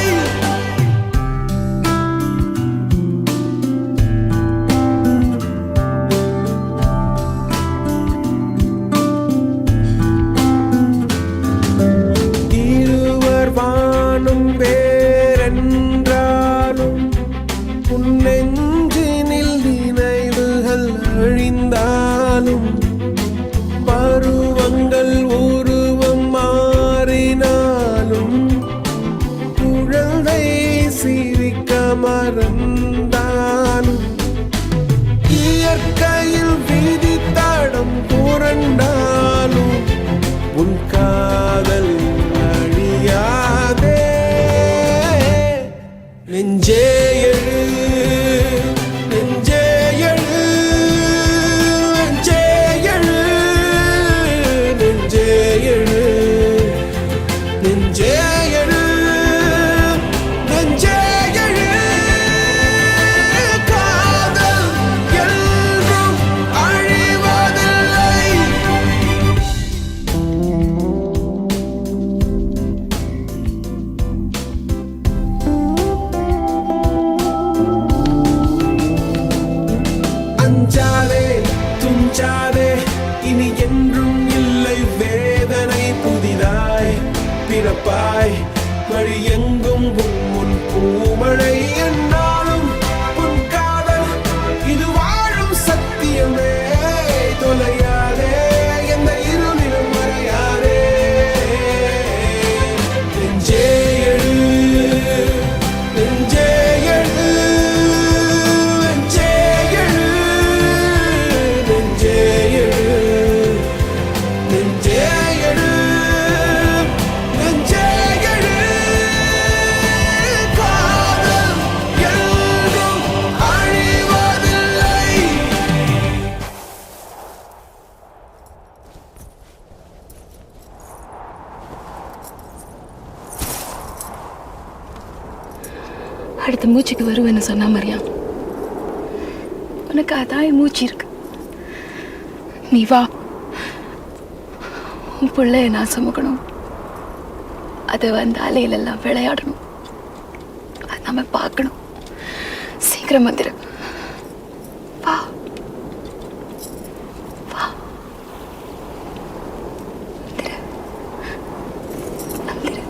இருவர் வானும் வேறென்றாலும் உன் நெஞ்சினில் நினைவுகள் அழிந்தாலும் பருவங்கள் உருவம் மாறினாலும் குழந்தை சிரிக்க மறந்தாலும் இயற்கையில் விதி தடம் புரண்டாலும் உன் காதல் அழியாதே நெஞ்சே எழு நெஞ்சே எழு நெஞ்சே எழு நெஞ்சே எழு நெஞ்சே எழு நெஞ்சே எழு காதல் என்றும் அழிவதில்லை அஞ்சாதே துஞ்சாதே இனி என்றும் இல்லை வேதனை புதிதாய் பிறப்பாய் வழி எங்கும் உன் பூமழை என்னாலும் உன் காதல் இது வாழும் சத்தியமே தொலையாதே எந்த இருளிலும் மறையாதே நெஞ்சே எழு நெஞ்சே எழு நெஞ்சே எழு நெஞ்சே எழு நெஞ்சே எழு நெஞ்சே எழு காதல் என்றும் அழிவதில்லை அடுத்த மூச்சுக்கு வருவேன்னு சொன்னா மரியா, உனக்கு அதாய மூச்சு இருக்கு. நீ வா, உன் பிள்ளைய நான் சுமக்கணும். அது வந்து அலையிலெல்லாம் விளையாடணும். அது நம்ம பார்க்கணும். சீக்கிரம் வந்துடு. வா வா வந்துடு வந்துடு.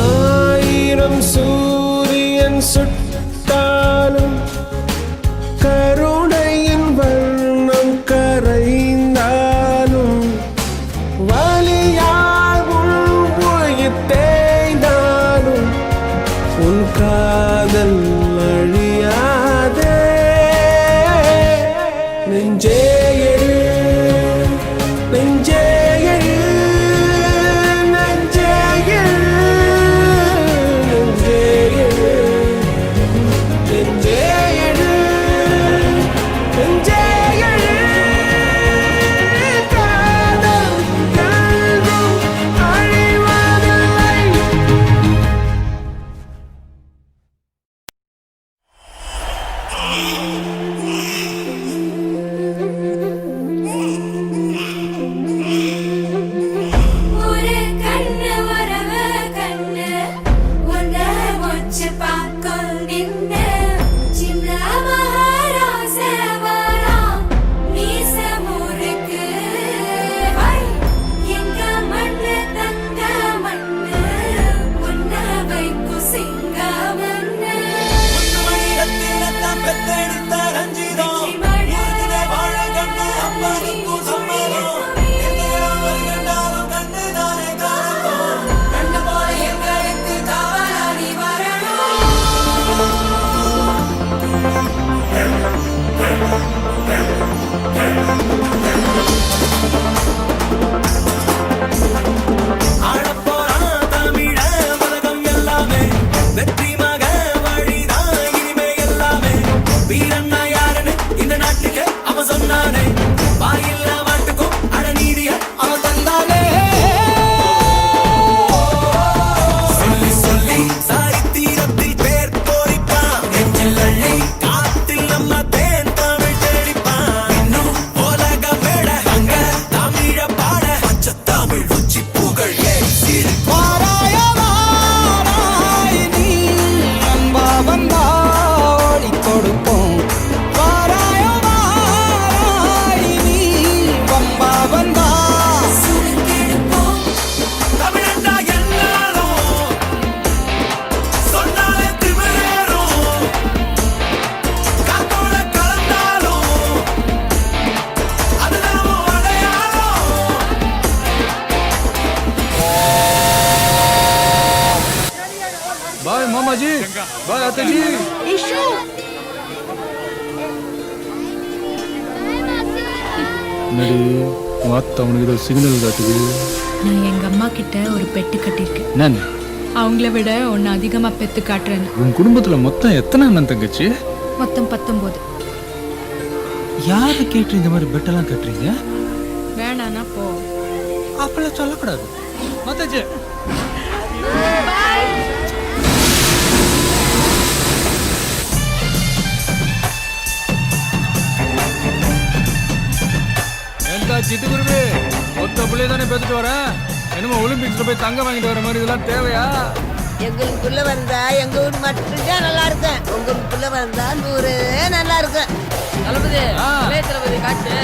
ஆயிரம் சூரியன் சுட்டாலும் கருணையின் வண்ணம் கரைந்தாலும் வலியால் உயிர் தேய்ந்தாலும் உன் காதல் அழியாதே நெஞ்சே எழு நெஞ்சே எழு நெஞ்சே எழு நெஞ்சே எழு நெஞ்சே எழு நெஞ்சே எழு காதல் என்றும் அழிவதில்லை அள்ளி காத்தில் நம்ம தேன் தமிழ் தெளிப்பான் இன்னும் உலக மேட அங்க தமிழ பாட பச்சை தமிழ் உச்சி புகழ் ஏசி வாராய வாராய் நீ அன்பா வந்தா ஓடி கொடுப்போம் வாராய வாராய் நீ வம்பா வந்தா தமிழண்டா எல்லாரும் சொன்னாலே திமிரேறும் காத்தோட கலந்தாலும் அது நாம அடையாளம் பாய் மாமாஜி பாய் அத்தாஜி என்னடி வாத்த அவனுக்கு ஏதோ சிக்னல் காட்டுது நான் எங்க அம்மா கிட்ட ஒரு பெட்டு கட்டியிருக்கேன் நான் அவங்கள விட ஒன்னு அதிகமா பெத்து காட்டுறேன் உன் குடும்பத்துல மொத்தம் எத்தனை அண்ணன் தங்கச்சி மொத்தம் 19. யாரை கேட்டு இந்த மாதிரி பெட்டெல்லாம் கட்டுறீங்க வேணானா போ. அப்பெல்லாம் சொல்லக்கூடாது மாதாஜி ஏன்டா சிட்டுக்குருவி மொத்த பிள்ளைய தானே பெற்றுட்டு வரேன் என்னமோ ஒலிம்பிக்ஸ்ல போய் தங்கம் வாங்கிட்டு வர மாதிரி இதெல்லாம் தேவையா எங்களுக்குள்ள வந்தா எங்க ஊர் மட்டும்தான் நல்லா இருக்கும் உங்களுக்குள்ள வந்தா 100 நல்லா இருக்கும் தளபதி தளபதி காட்டு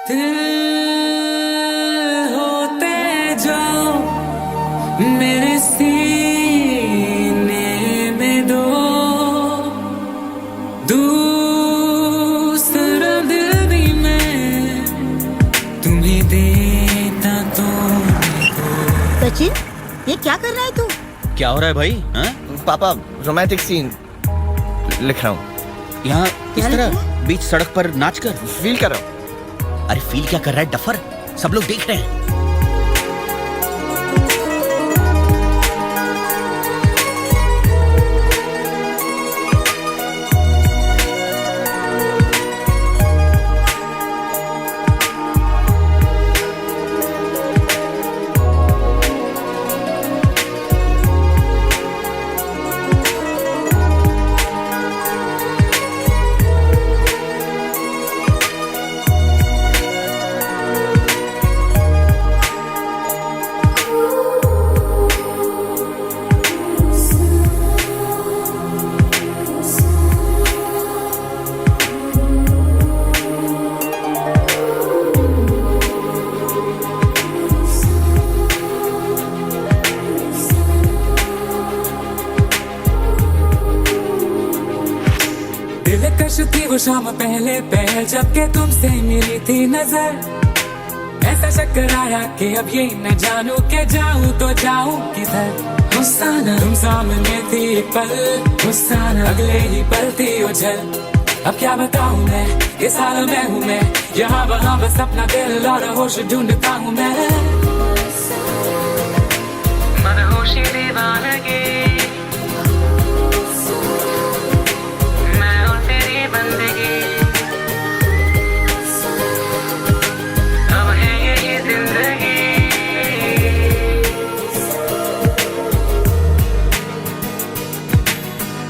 दिल होते जाओ मेरे सीने में दो दूसरा दिल भी मैं तुम्हें देता तो सचिन, ये क्या कर रहा है तू? क्या हो रहा है भाई? हाँ? पापा रोमांटिक सीन लिख रहा हूँ। यहाँ इस तरह बीच सड़क पर नाच कर फील कर रहा हूँ। अरे फील क्या कर रहा है डफर, सब लोग देख रहे हैं। दिलकश थी वो शाम पहले पहल जबकि तुमसे मिली थी नजर, ऐसा चक्कर आया कि अब ये न जानू के जाऊं तो जाऊं किधर। हुस्साना तुम सामने थी एक पल, हुस्साना अगले ही पल थी ओझल। अब क्या बताऊं मैं, ये सारा मैं हूँ मैं, यहाँ वहाँ बस अपना दिल और होश ढूंढता हूँ मैं। मनहोशी दीवानगी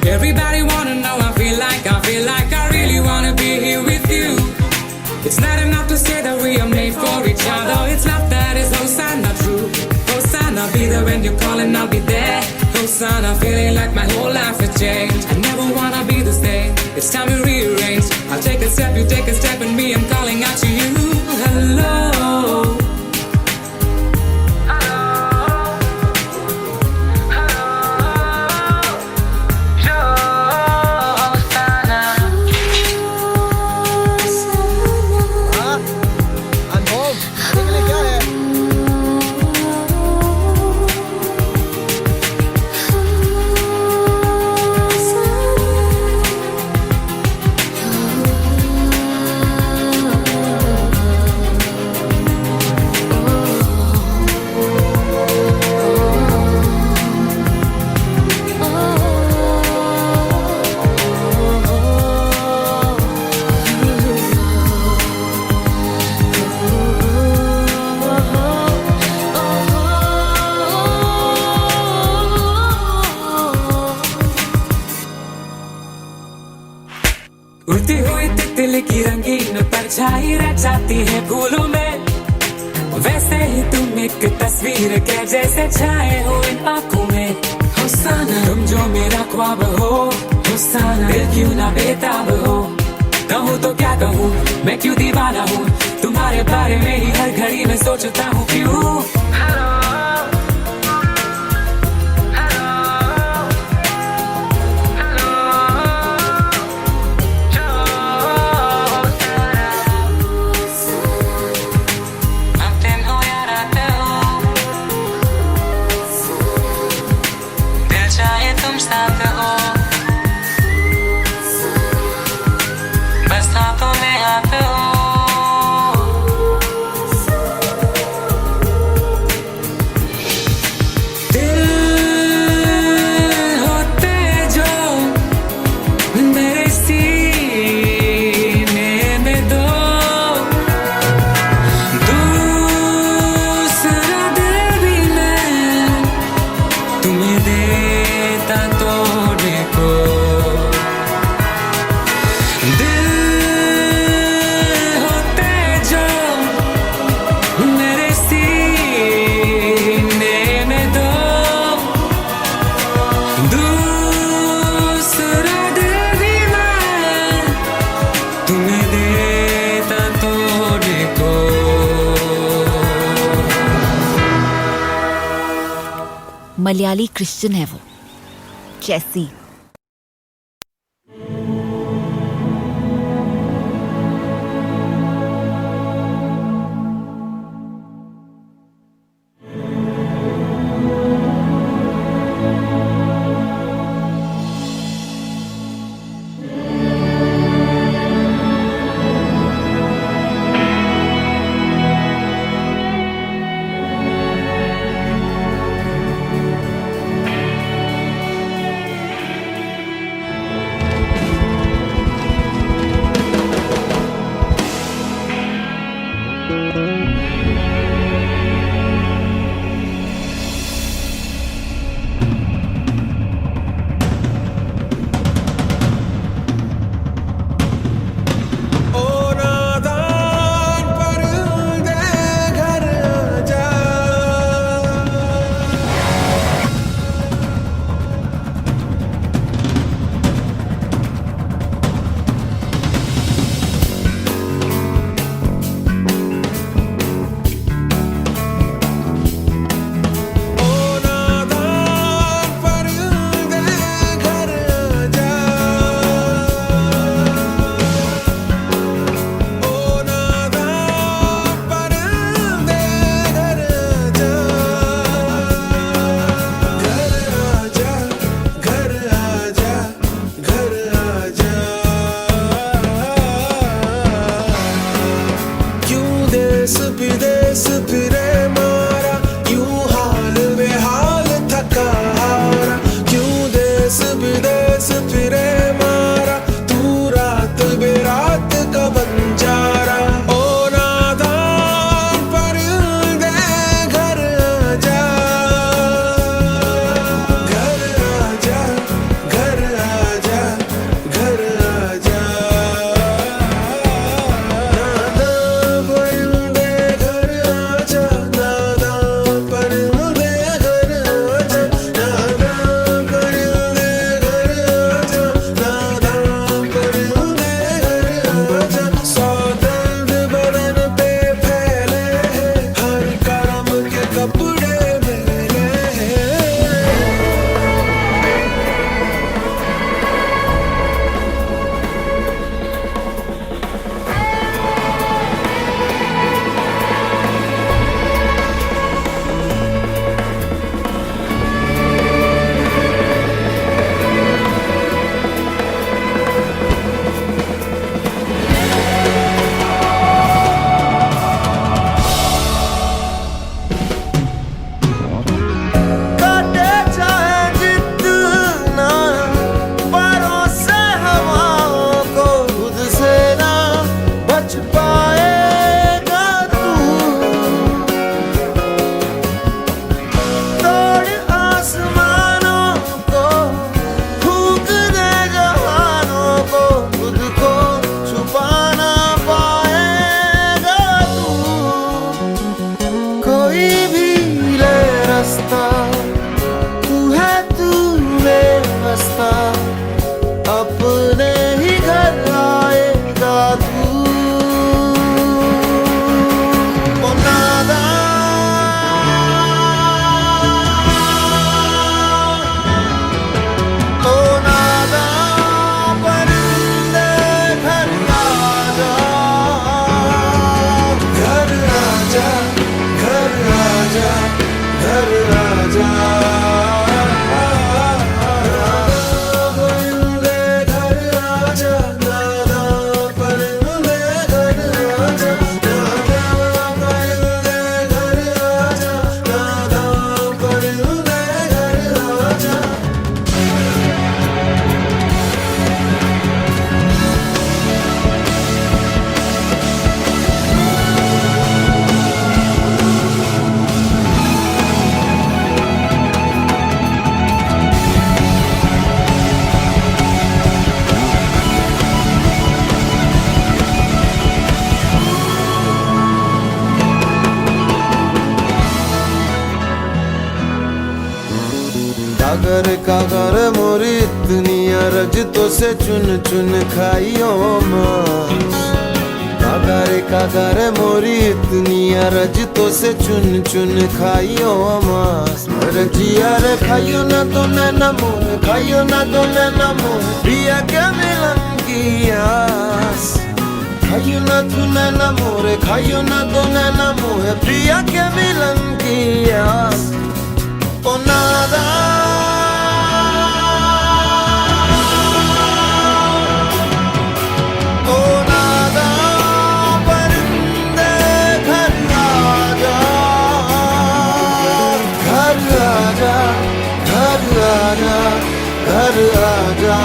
Everybody wanna know, I feel like I really wanna be here with you. It's not enough to say that we are made for each other. It's love that is Hosanna true. Hosanna, be there when you call and I'll be there. Hosanna, feeling like my whole life has changed. I never wanna be the same. It's time to rearrange. I'll take a step, you take a step, and me, I'm calling out to you. Hello. उड़ती हुई तितली की रंगीन परछाई रह जाती है फूलों में, वैसे ही तुम एक तस्वीर के जैसे छाए हो इन आंखों में। हुस्साना तुम जो मेरा ख्वाब हो, हुस्साना दिल क्यों ना बेताब हो। कहूँ तो क्या कहूँ, मैं क्यों दीवाना हूँ, तुम्हारे बारे में ही हर घड़ी में सोचता हूँ क्यों। मलयाली क्रिश्चियन है वो, जैसी। कागर कागर मोरी इतनी अरज तो से चुन चुन खाइयो मांस। करे मोरी इतनी अरज तो से चुन चुन खाइयो मास रजिया रे खाइयो ना तो नैना मोरे खाइयो ना तो नैना मोरे पिया क्या मिलन की आस खाइयो ना तू नैना मोरे खाइयो ना तो नैना मोरे पिया क्या मिलन की आस ओ नादा घर आजा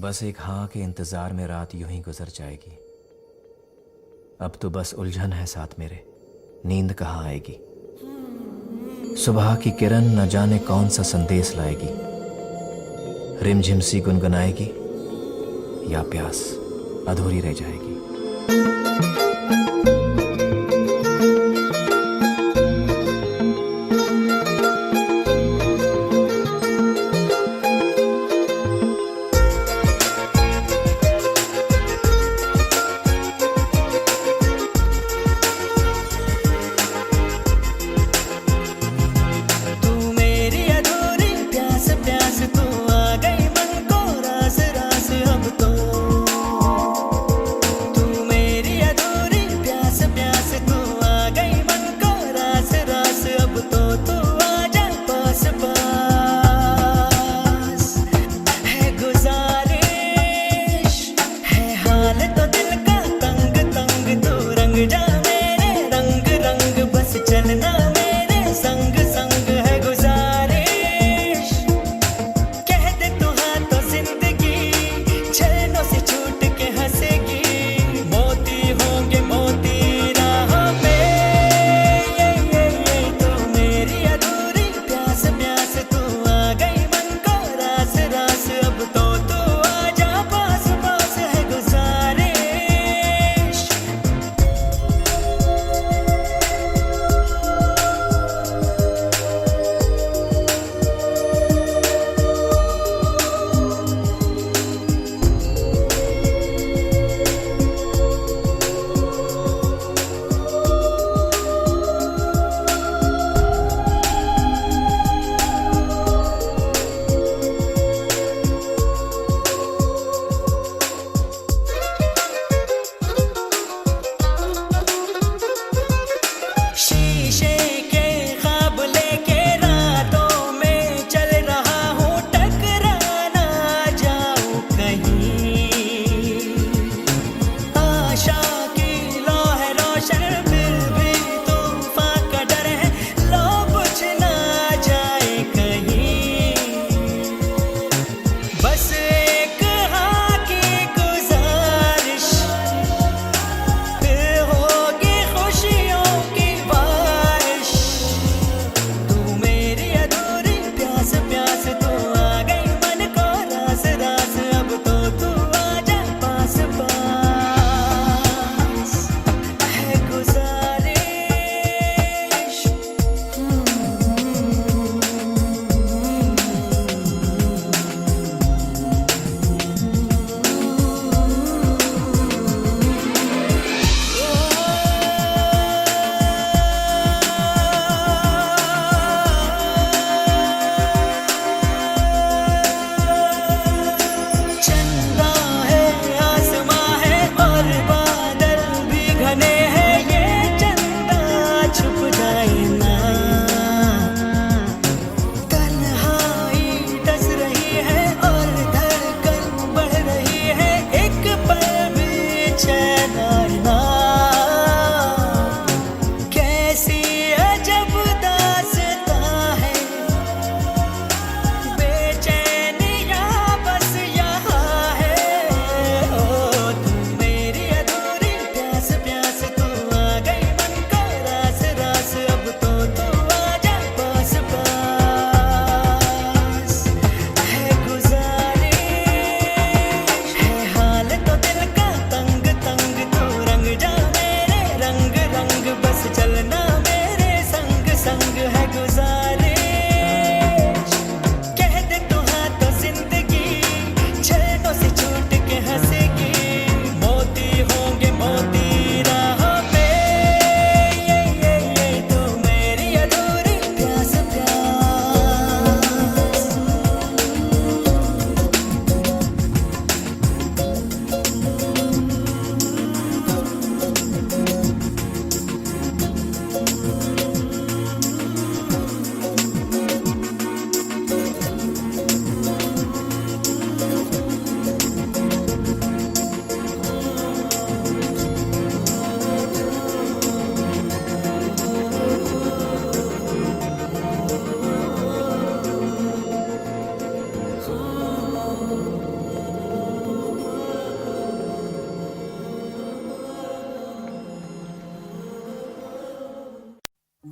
बस एक हाँ के इंतजार में रात यूं ही गुजर जाएगी। अब तो बस उलझन है साथ मेरे, नींद कहाँ आएगी। सुबह की किरण न जाने कौन सा संदेश लाएगी, रिमझिम सी गुनगुनाएगी या प्यास अधूरी रह जाएगी।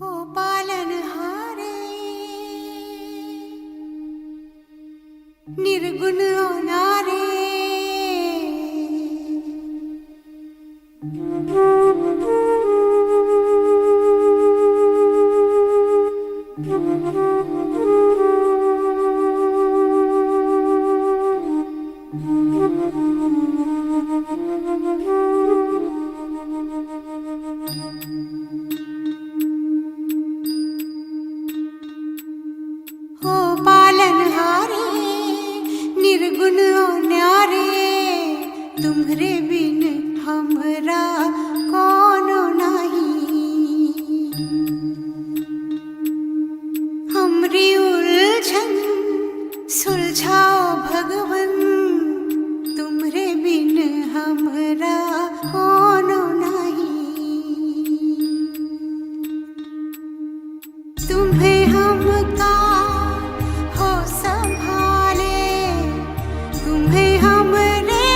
ओ पालनहारे निर्गुण अनारे ओ पालनहारे निर्गुण न्यारे तुम्हरे बिन हमरा कोनो नहीं हमरी उलझन सुलझाओ भगवन तुम्हरे बिन हमरा कोनो नहीं तुम्हें हमका हो संभाले तुम्हें हमरे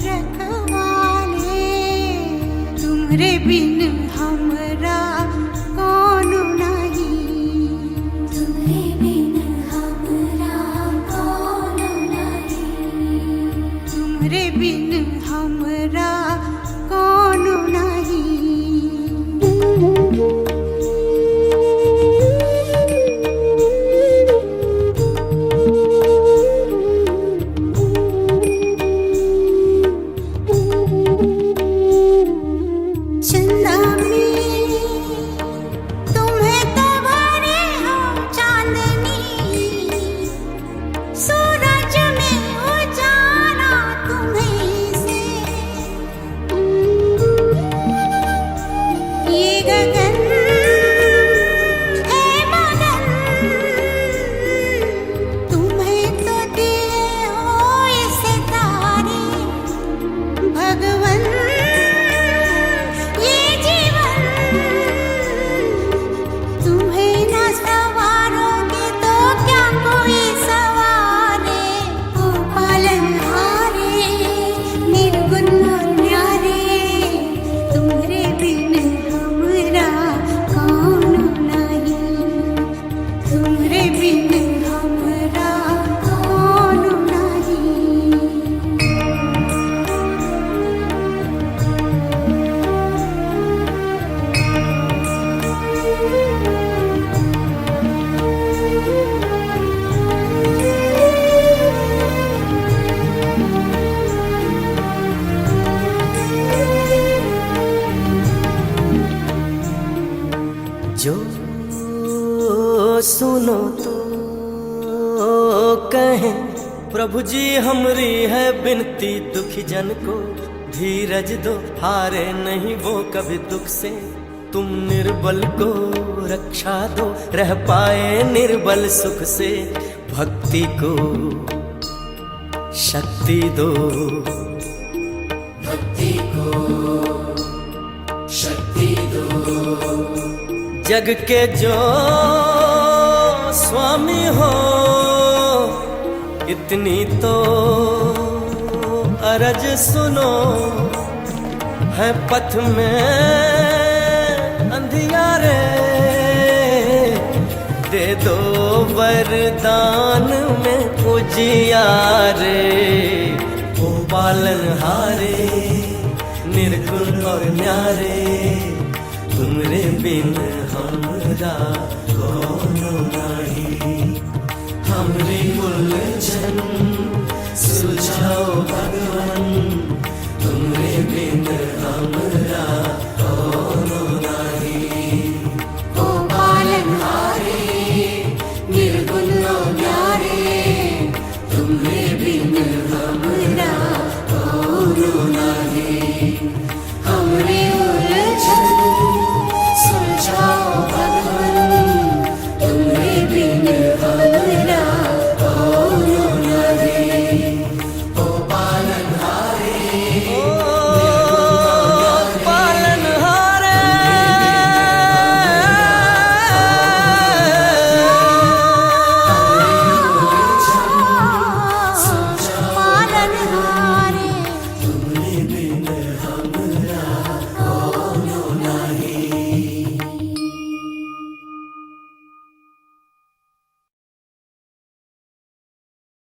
रखवाले तुम्हरे बिन हमरा कौन नहीं तुम्हरे बिन हमरा कौन नहीं तुम्हरे बिन हमरा कौन नहीं चंदा में तुम्हें तो भरे हो चांदनी सूरज में उजाला तुम्हें से ये गगन है मगन तुम्हें तो दिए हो ये सितारे भगवन ये जीवन तुम्हें न सवारोगे तो क्या कोई सवारे ओ पालनहारे निर्गुण न्यारे तुम्हारे बिन हमरा कौन नहीं तुम्हारे बिन हमरा कौन नहीं जो सुनो तो कहें प्रभु जी हमरी है बिनती दुखी जन को धीरज दो हारे नहीं वो कभी दुख से तुम निर्बल को रक्षा दो रह पाए निर्बल सुख से भक्ति को शक्ति दो भक्ति को शक्ति दो जग के जो स्वामी हो इतनी तो अरज सुनो है पथ में अंधियारे दे दो वरदान में उजियारे ओ पालनहारे निर्गुण और न्यारे तुमरे बिन हमरा कौन नहीं हमरी उलझन सुलझाओ भगवन तुमरे बिन हमरा